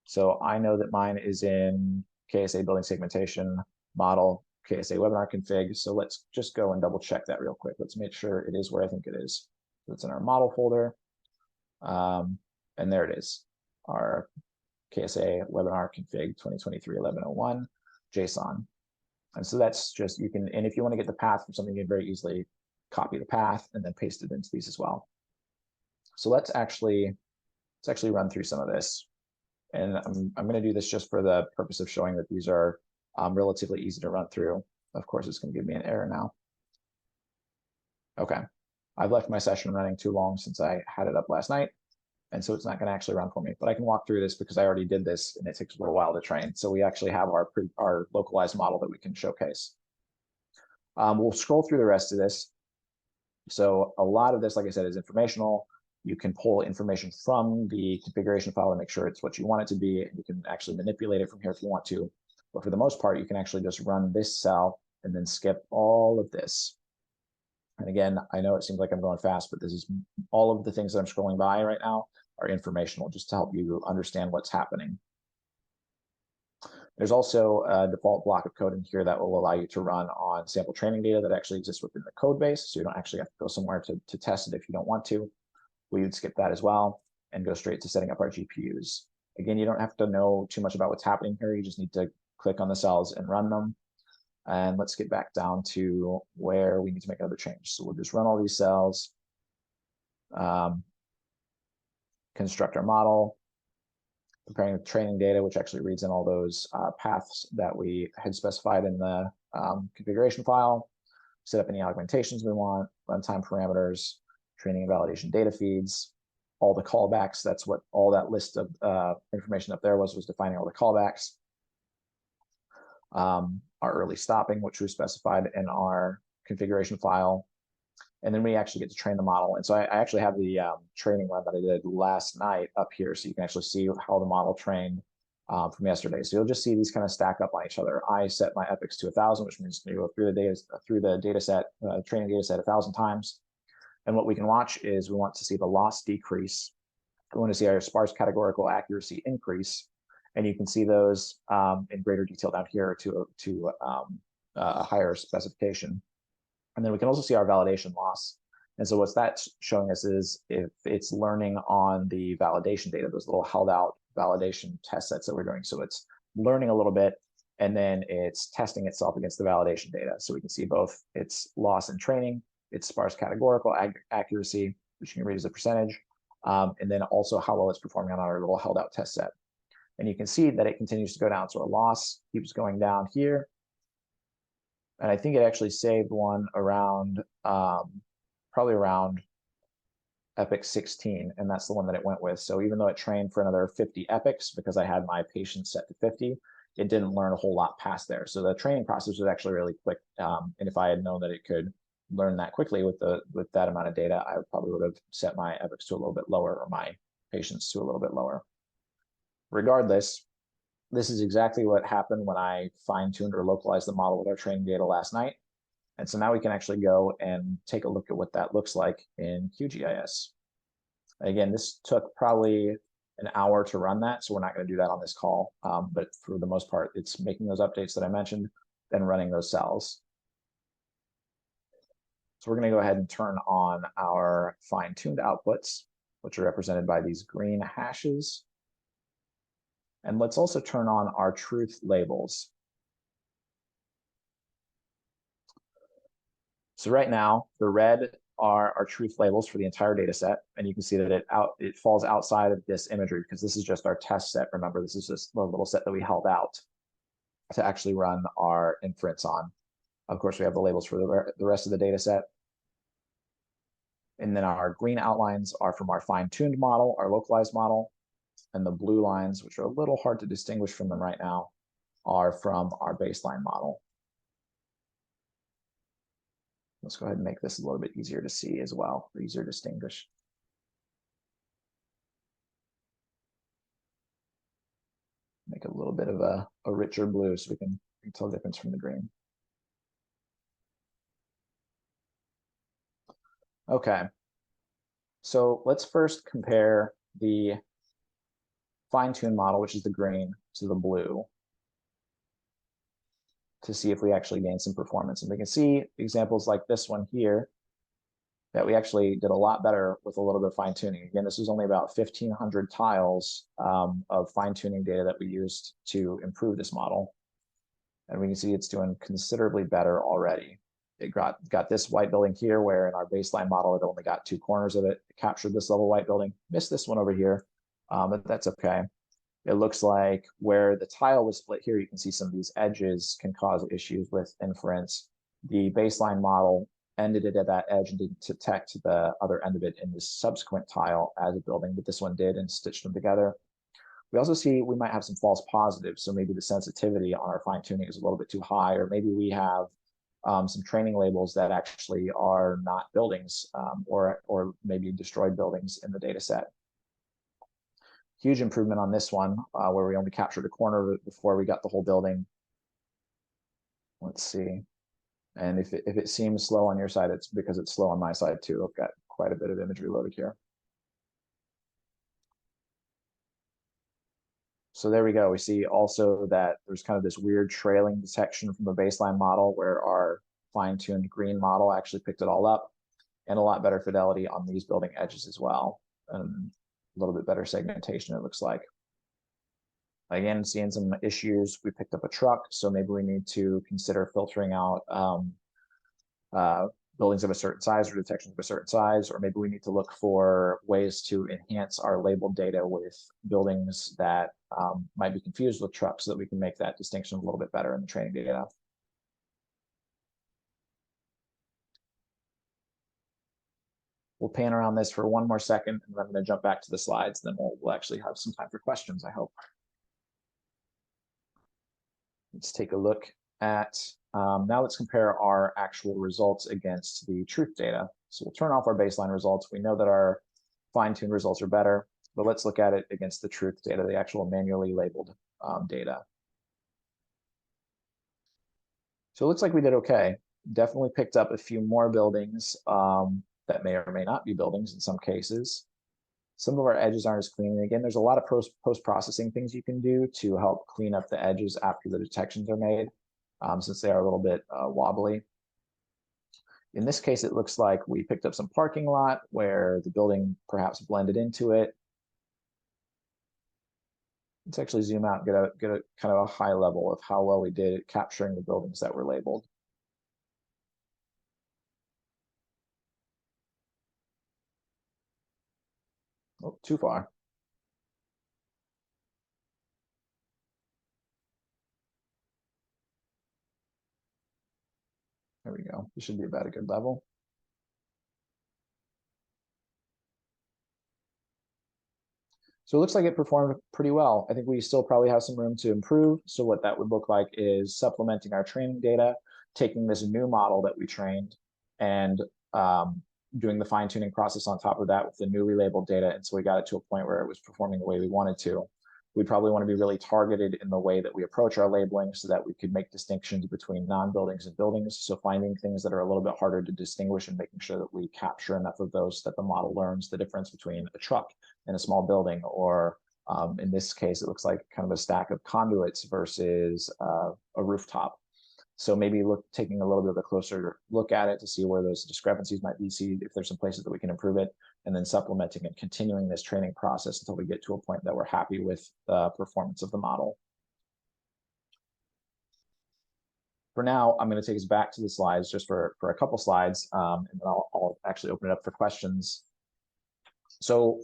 So I know that mine is in KSA building segmentation model, KSA webinar config. So let's just go and double check that real quick. Let's make sure it is where I think it is. So it's in our model folder. And there it is, our KSA webinar config 2023-1101 JSON. And so that's just, you can, and if you want to get the path from something, you can very easily copy the path and then paste it into these as well. So let's actually run through some of this. And I'm going to do this just for the purpose of showing that these are relatively easy to run through. Of course, it's going to give me an error now. Okay, I've left my session running too long since I had it up last night. And so it's not going to actually run for me, but I can walk through this because I already did this and it takes a little while to train. So we actually have our localized model that we can showcase. We'll scroll through the rest of this. So a lot of this, like I said, is informational. You can pull information from the configuration file and make sure it's what you want it to be. And you can actually manipulate it from here if you want to. But for the most part, you can actually just run this cell and then skip all of this. And again, I know it seems like I'm going fast, but this is all of the things that I'm scrolling by right now are informational just to help you understand what's happening. There's also a default block of code in here that will allow you to run on sample training data that actually exists within the code base. So you don't actually have to go somewhere to test it if you don't want to. We would skip that as well and go straight to setting up our GPUs. Again, you don't have to know too much about what's happening here. You just need to click on the cells and run them. And let's get back down to where we need to make another change. So we'll just run all these cells, construct our model, preparing the training data, which actually reads in all those paths that we had specified in the configuration file, set up any augmentations we want, runtime parameters, training and validation data feeds, all the callbacks. That's what all that list of information up there was defining all the callbacks. Our early stopping, which we specified in our configuration file. And then we actually get to train the model. And so I actually have the training run that I did last night up here, so you can actually see how the model trained from yesterday. So you'll just see these kind of stack up on each other. I set my epochs to 1,000, which means you go through the data set, training data set 1,000 times. And what we can watch is we want to see the loss decrease. We want to see our sparse categorical accuracy increase. And you can see those in greater detail down here to a higher specification. And then we can also see our validation loss. And so what's that's showing us is if it's learning on the validation data, those little held out validation test sets that we're doing. So it's learning a little bit, and then it's testing itself against the validation data. So we can see both its loss in training, its sparse categorical accuracy, which you can read as a percentage, and then also how well it's performing on our little held out test set. And you can see that it continues to go down. So our loss keeps going down here. And I think it actually saved one around, probably around epoch 16, and that's the one that it went with. So even though it trained for another 50 epochs, because I had my patience set to 50, it didn't learn a whole lot past there. So the training process was actually really quick. And if I had known that it could learn that quickly with that amount of data, I probably would have set my epochs to a little bit lower, or my patience to a little bit lower. Regardless, this is exactly what happened when I fine-tuned or localized the model with our training data last night. And so now we can actually go and take a look at what that looks like in QGIS. Again, this took probably an hour to run that, so we're not going to do that on this call. But for the most part, it's making those updates that I mentioned, then running those cells. So we're going to go ahead and turn on our fine-tuned outputs, which are represented by these green hashes. And let's also turn on our truth labels. So right now, the red are our truth labels for the entire data set. And you can see that it falls outside of this imagery because this is just our test set. Remember, this is just a little set that we held out to actually run our inference on. Of course, we have the labels for the rest of the data set. And then our green outlines are from our fine-tuned model, our localized model. And the blue lines, which are a little hard to distinguish from them right now, are from our baseline model. Let's go ahead and make this a little bit easier to see as well, or easier to distinguish. Make a little bit of a richer blue so we can tell the difference from the green. Okay, so let's first compare the fine-tuned model, which is the green, to the blue, to see if we actually gain some performance. And we can see examples like this one here that we actually did a lot better with a little bit of fine tuning. Again, this is only about 1,500 tiles of fine tuning data that we used to improve this model. And we can see it's doing considerably better already. It got this white building here, where in our baseline model, it only got 2 corners of it. It captured this level white building, missed this one over here, but that's okay. It looks like where the tile was split here, you can see some of these edges can cause issues with inference. The baseline model ended it at that edge and didn't detect the other end of it in this subsequent tile as a building, but this one did and stitched them together. We also see we might have some false positives, so maybe the sensitivity on our fine tuning is a little bit too high, or maybe we have some training labels that actually are not buildings, or maybe destroyed buildings in the data set. Huge improvement on this one, where we only captured a corner of it before we got the whole building. Let's see. And if it seems slow on your side, it's because it's slow on my side too. I've got quite a bit of imagery loaded here. So there we go. We see also that there's kind of this weird trailing detection from the baseline model, where our fine-tuned green model actually picked it all up, and a lot better fidelity on these building edges as well. A little bit better segmentation, it looks like. Again, seeing some issues. We picked up a truck, so maybe we need to consider filtering out buildings of a certain size or detections of a certain size, or maybe we need to look for ways to enhance our labeled data with buildings that might be confused with trucks, so that we can make that distinction a little bit better in the training data. We'll pan around this for one more second, and then I'm going to jump back to the slides. Then we'll actually have some time for questions, I hope. Let's take a look at, now let's compare our actual results against the truth data. So we'll turn off our baseline results. We know that our fine-tuned results are better, but let's look at it against the truth data, the actual manually labeled data. So it looks like we did okay. Definitely picked up a few more buildings that may or may not be buildings in some cases. Some of our edges aren't as clean. And again, there's a lot of post-processing things you can do to help clean up the edges after the detections are made, since they are a little bit wobbly. In this case, it looks like we picked up some parking lot where the building perhaps blended into it. Let's actually zoom out and get a kind of a high level of how well we did at capturing the buildings that were labeled. Oh, too far. There we go. This should be about a good level. So it looks like it performed pretty well. I think we still probably have some room to improve. So what that would look like is supplementing our training data, taking this new model that we trained and doing the fine tuning process on top of that with the newly labeled data. And so we got it to a point where it was performing the way we wanted to. We probably want to be really targeted in the way that we approach our labeling so that we could make distinctions between non-buildings and buildings. So finding things that are a little bit harder to distinguish and making sure that we capture enough of those that the model learns the difference between a truck and a small building, or in this case, it looks like kind of a stack of conduits versus a rooftop. So maybe taking a little bit of a closer look at it to see where those discrepancies might be, see if there's some places that we can improve it, and then supplementing and continuing this training process until we get to a point that we're happy with the performance of the model. For now, I'm going to take us back to the slides just for a couple slides, and then I'll actually open it up for questions. So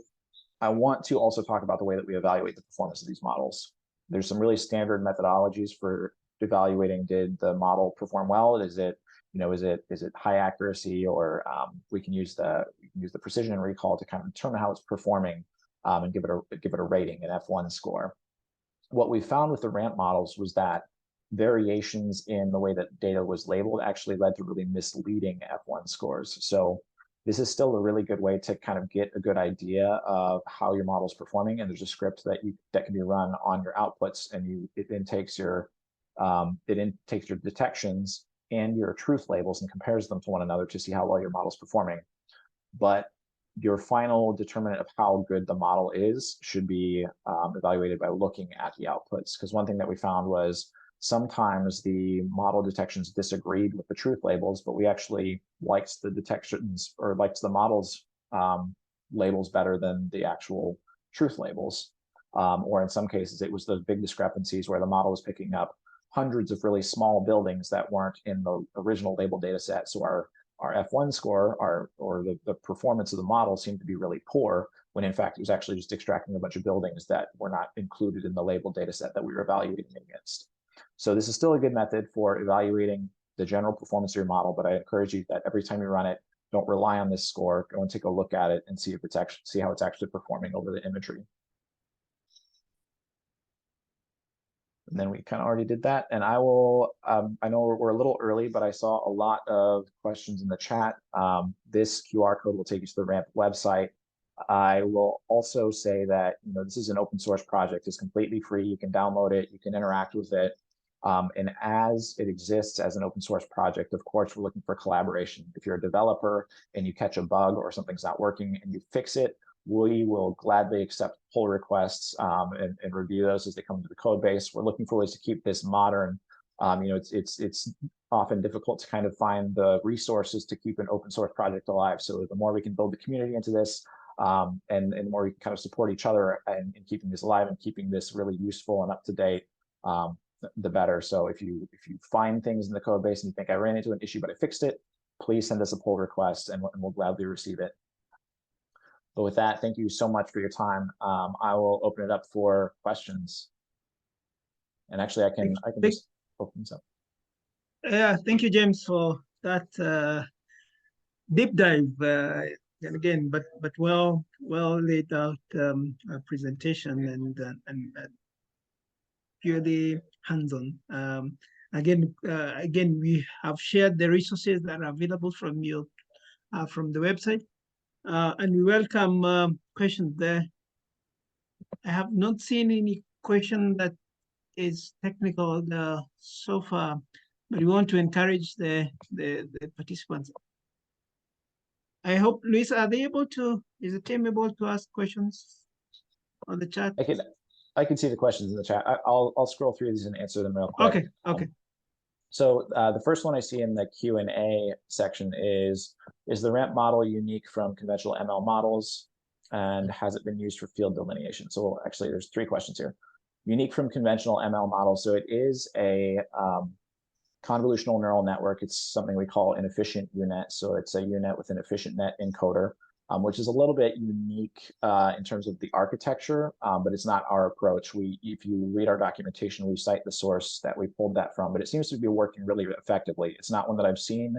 I want to also talk about the way that we evaluate the performance of these models. There's some really standard methodologies for evaluating, did the model perform well? Is it high accuracy, or we can use the precision and recall to kind of determine how it's performing and give it a rating, an F1 score. What we found with the ramp models was that variations in the way that data was labeled actually led to really misleading F1 scores. So this is still a really good way to kind of get a good idea of how your model is performing. And there's a script that can be run on your outputs, and it then takes your detections and your truth labels and compares them to one another to see how well your model is performing. But your final determinant of how good the model is should be evaluated by looking at the outputs. Because one thing that we found was sometimes the model detections disagreed with the truth labels, but we actually liked the detections or liked the model's labels better than the actual truth labels. Or in some cases, it was those big discrepancies where the model was picking up hundreds of really small buildings that weren't in the original label data set. So our F1 score, or the performance of the model seemed to be really poor, when in fact it was actually just extracting a bunch of buildings that were not included in the label data set that we were evaluating against. So this is still a good method for evaluating the general performance of your model, but I encourage you that every time you run it, don't rely on this score. Go and take a look at it and see how it's actually performing over the imagery. And then we kind of already did that. And I will, I know we're a little early, but I saw a lot of questions in the chat. This QR code will take you to the RAMP website. I will also say that, this is an open source project. It's completely free. You can download it. You can interact with it. And as it exists as an open source project, of course, we're looking for collaboration. If you're a developer and you catch a bug or something's not working and you fix it, we will gladly accept pull requests and review those as they come to the code base. We're looking for ways to keep this modern. It's often difficult to kind of find the resources to keep an open source project alive. So the more we can build the community into this, and the more we can kind of support each other in keeping this alive and keeping this really useful and up to date, the better. So if you find things in the code base and you think I ran into an issue but I fixed it, please send us a pull request and we'll gladly receive it. But with that, thank you so much for your time. I will open it up for questions. And actually, I can just open this up. Yeah, thank you, James, for that deep dive. And again, but well laid out presentation and purely hands-on. Again, we have shared the resources that are available from you from the website. And we welcome questions there. I have not seen any question that is technical so far, but we want to encourage the participants. I hope, Luis, is the team able to ask questions on the chat? I can see the questions in the chat. I'll scroll through these and answer them real quick. Okay. So the first one I see in the Q&A section is the RAMP model unique from conventional ML models, and has it been used for field delineation? So actually, there's 3 questions here. Unique from conventional ML models. So it is a convolutional neural network. It's something we call an efficient UNet. So it's a UNet with an efficient net encoder, which is a little bit unique in terms of the architecture, but it's not our approach. If you read our documentation, we cite the source that we pulled that from, but it seems to be working really effectively. It's not one that I've seen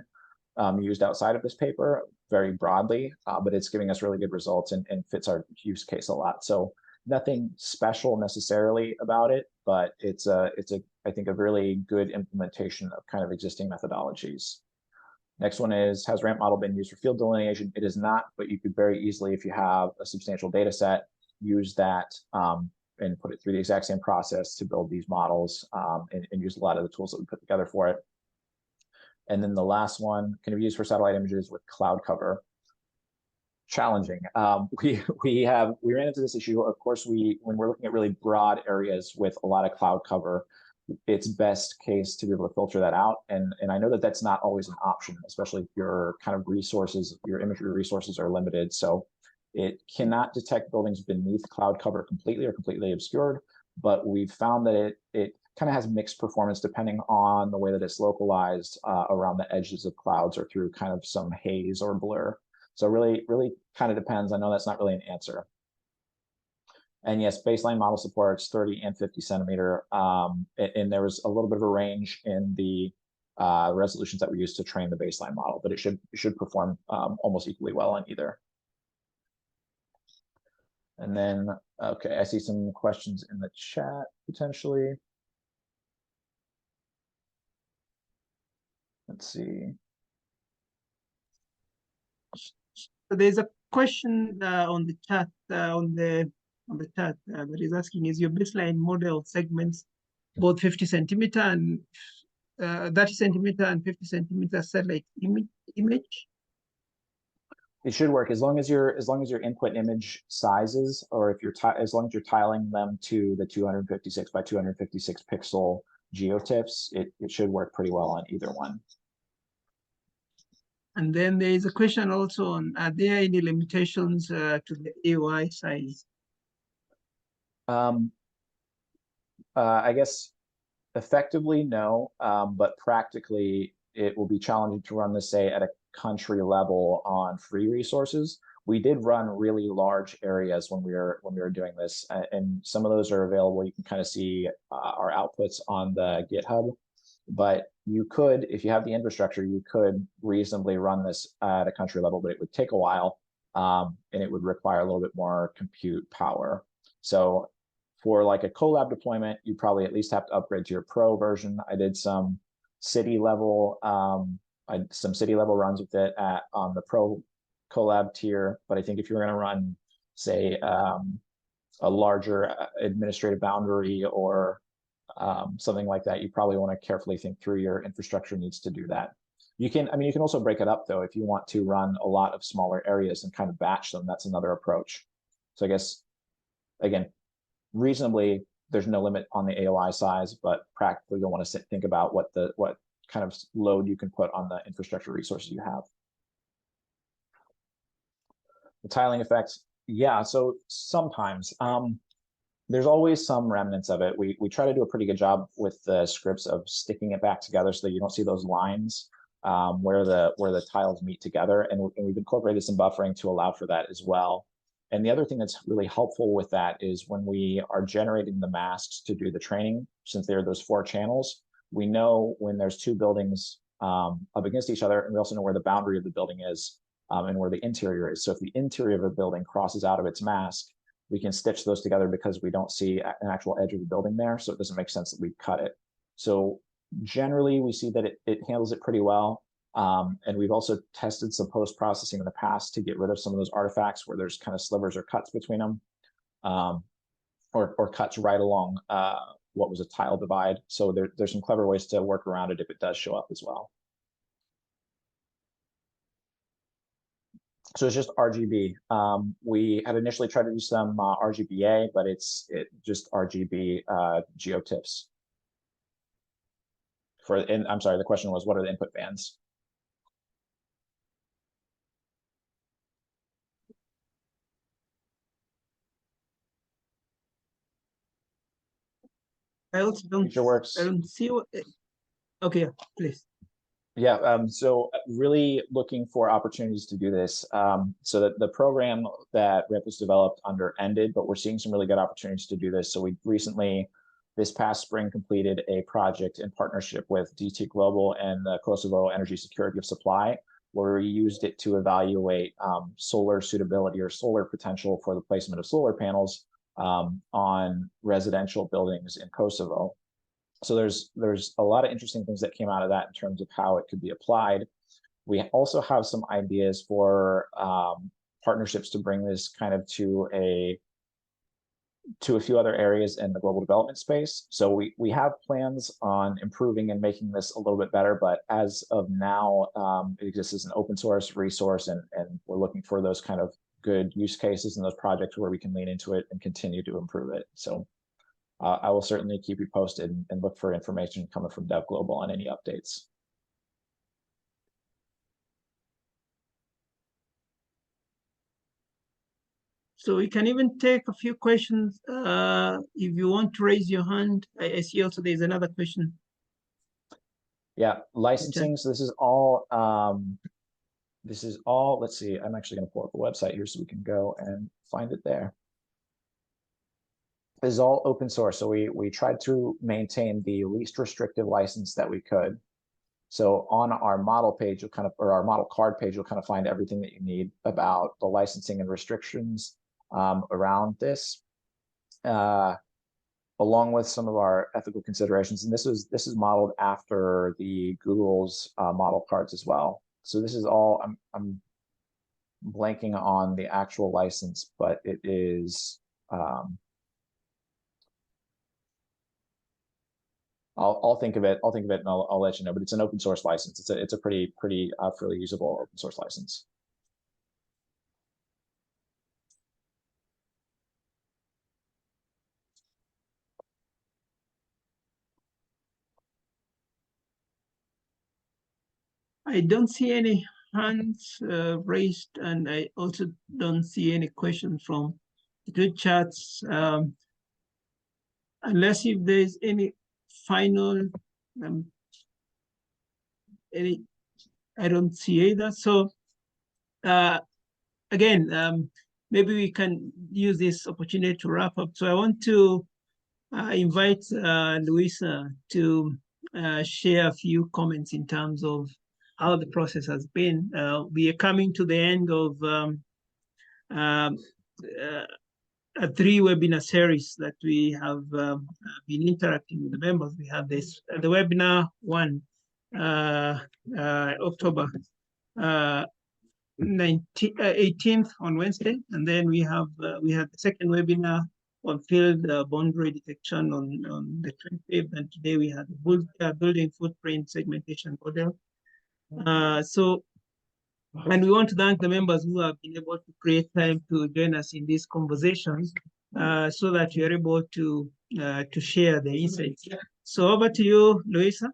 used outside of this paper very broadly, but it's giving us really good results and fits our use case a lot. So nothing special necessarily about it, but it's I think a really good implementation of kind of existing methodologies. Next one is, has ramp model been used for field delineation? It is not, but you could very easily, if you have a substantial data set, use that and put it through the exact same process to build these models and use a lot of the tools that we put together for it. And then the last one, can be used for satellite images with cloud cover. Challenging. We ran into this issue. Of course, when we're looking at really broad areas with a lot of cloud cover, it's best case to be able to filter that out. And I know that that's not always an option, especially if your kind of resources, your imagery resources are limited. So it cannot detect buildings beneath cloud cover completely or completely obscured, but we've found that it kind of has mixed performance depending on the way that it's localized around the edges of clouds or through kind of some haze or blur. So really kind of depends. I know that's not really an answer. And yes, baseline model supports 30 and 50 centimeter. And there was a little bit of a range in the resolutions that we used to train the baseline model, but it should perform almost equally well on either. And then, okay, I see some questions in the chat potentially. Let's see. So there's a question on the chat that is asking: is your baseline model segments both 50 centimeter and 30 centimeter and 50 centimeter satellite image? It should work as long as your input image sizes, or if you're as long as you're tiling them to the 256 by 256 pixel geotips, it should work pretty well on either one. And then there is a question also on, are there any limitations to the AOI size? I guess effectively, no, but practically it will be challenging to run this, say, at a country level on free resources. We did run really large areas when we were doing this, and some of those are available. You can kind of see our outputs on the GitHub. But you could, if you have the infrastructure, you could reasonably run this at a country level, but it would take a while, and it would require a little bit more compute power. So for like a collab deployment, you probably at least have to upgrade to your pro version. I did some city level runs with it on the pro collab tier. But I think if you're going to run, say, a larger administrative boundary or something like that, you probably want to carefully think through your infrastructure needs to do that. You can also break it up though. If you want to run a lot of smaller areas and kind of batch them, that's another approach. So I guess, again, reasonably, there's no limit on the AOI size, but practically you'll want to think about what kind of load you can put on the infrastructure resources you have. The tiling effects, yeah, so sometimes. There's always some remnants of it. We try to do a pretty good job with the scripts of sticking it back together so that you don't see those lines where the tiles meet together. And we've incorporated some buffering to allow for that as well. And the other thing that's really helpful with that is when we are generating the masks to do the training, since there are those 4 channels, we know when there's 2 buildings up against each other, and we also know where the boundary of the building is and where the interior is. So if the interior of a building crosses out of its mask, we can stitch those together because we don't see an actual edge of the building there. So it doesn't make sense that we cut it. So generally we see that it handles it pretty well. And we've also tested some post-processing in the past to get rid of some of those artifacts where there's kind of slivers or cuts between them, or cuts right along what was a tile divide. So there's some clever ways to work around it if it does show up as well. So it's just RGB. We had initially tried to do some RGBA, but it's just RGB geotips. And I'm sorry, the question was, what are the input bands? I also don't see what. Okay, please. Yeah, so really looking for opportunities to do this. So that the program that Rip was developed under ended, but we're seeing some really good opportunities to do this. So we recently, this past spring, completed a project in partnership with DevGlobal and the Kosovo Energy Security of Supply, where we used it to evaluate solar suitability or solar potential for the placement of solar panels on residential buildings in Kosovo. So there's a lot of interesting things that came out of that in terms of how it could be applied. We also have some ideas for partnerships to bring this kind of to a few other areas in the global development space. So we have plans on improving and making this a little bit better, but as of now, it exists as an open source resource, and we're looking for those kind of good use cases and those projects where we can lean into it and continue to improve it. So I will certainly keep you posted and look for information coming from DevGlobal on any updates. So we can even take a few questions if you want to raise your hand. I see also there's another question. Yeah, licensing. So this is all, let's see, I'm actually going to pull up the website here so we can go and find it there. This is all open source. So we tried to maintain the least restrictive license that we could. So on our model page, you'll kind of, or our model card page, you'll kind of find everything that you need about the licensing and restrictions around this, along with some of our ethical considerations. And this is modeled after the Google's model cards as well. So this is all, I'm blanking on the actual license, but it is, I'll think of it and I'll let you know, but it's an open source license. It's a pretty freely usable open source license. I don't see any hands raised, and I also don't see any questions from the good chats. Unless if there's any final, I don't see either. So again, maybe we can use this opportunity to wrap up. So I want to invite Luisa to share a few comments in terms of how the process has been. We are coming to the end of a 3 webinar series that we have been interacting with the members. We have this the webinar 1, October 18th on Wednesday, and then we had the second webinar on field boundary detection on the 25th, and today we had the building footprint segmentation model. And we want to thank the members who have been able to create time to join us in these conversations so that we are able to share the insights. So over to you, Luisa.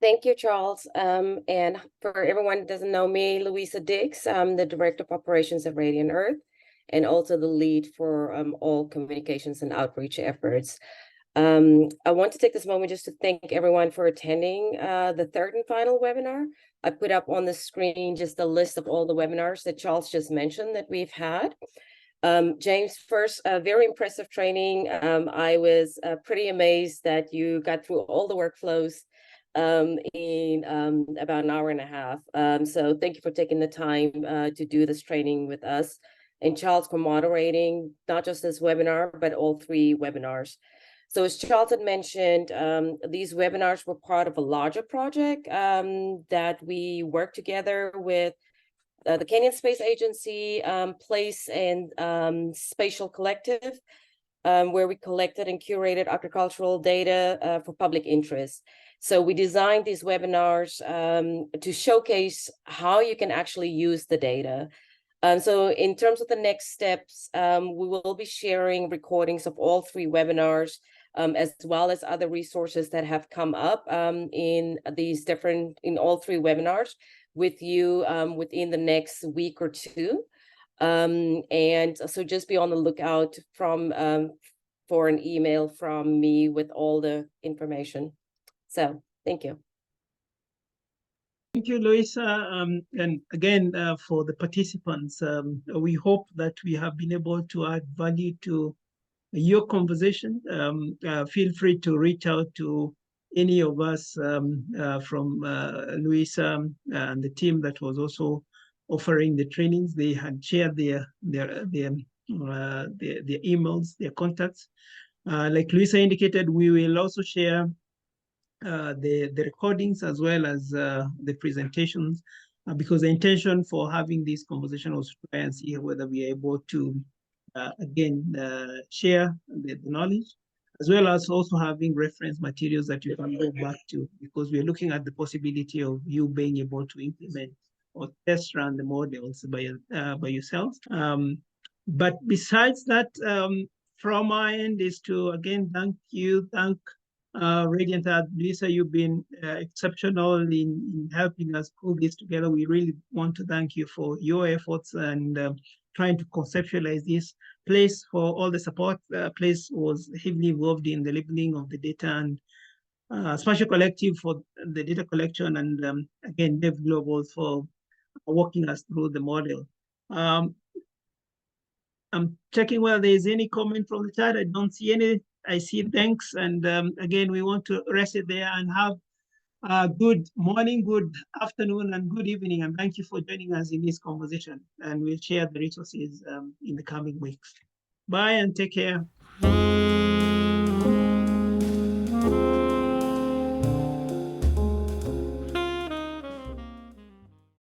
Thank you, Charles. And for everyone that doesn't know me, Luisa Diggs, I'm the Director of Operations at Radiant Earth, and also the lead for all communications and outreach efforts. I want to take this moment just to thank everyone for attending the third and final webinar. I put up on the screen just a list of all the webinars that Charles just mentioned that we've had. James, first, very impressive training. I was pretty amazed that you got through all the workflows in about an hour and a half. So thank you for taking the time to do this training with us. And Charles for moderating, not just this webinar, but all 3 webinars. So as Charles had mentioned, these webinars were part of a larger project that we worked together with the Kenyan Space Agency, Place and Spatial Collective, where we collected and curated agricultural data for public interest. So we designed these webinars to showcase how you can actually use the data. So in terms of the next steps, we will be sharing recordings of all 3 webinars, as well as other resources that have come up in all 3 webinars with you within the next week or 2. And so just be on the lookout for an email from me with all the information. So thank you. Thank you, Luisa. And again, for the participants, we hope that we have been able to add value to your conversation. Feel free to reach out to any of us from Luisa and the team that was also offering the trainings. They had shared their their emails, their contacts. Like Luisa indicated, we will also share the recordings as well as the presentations, because the intention for having this conversation was to try and see whether we are able to, again, share the knowledge, as well as also having reference materials that you can go back to, because we're looking at the possibility of you being able to implement or test run the models by yourselves. But besides that, from my end is to, again, thank Radiant Art. Lisa, you've been exceptional in helping us pull this together. We really want to thank you for your efforts and trying to conceptualize this. Place, for all the support. Place was heavily involved in the labeling of the data, and Spatial Collective for the data collection, and again, DevGlobal for walking us through the model. I'm checking whether there is any comment from the chat. I don't see any. I see thanks. And again, we want to rest it there and have a good morning, good afternoon, and good evening. And thank you for joining us in this conversation. And we'll share the resources in the coming weeks. Bye and take care.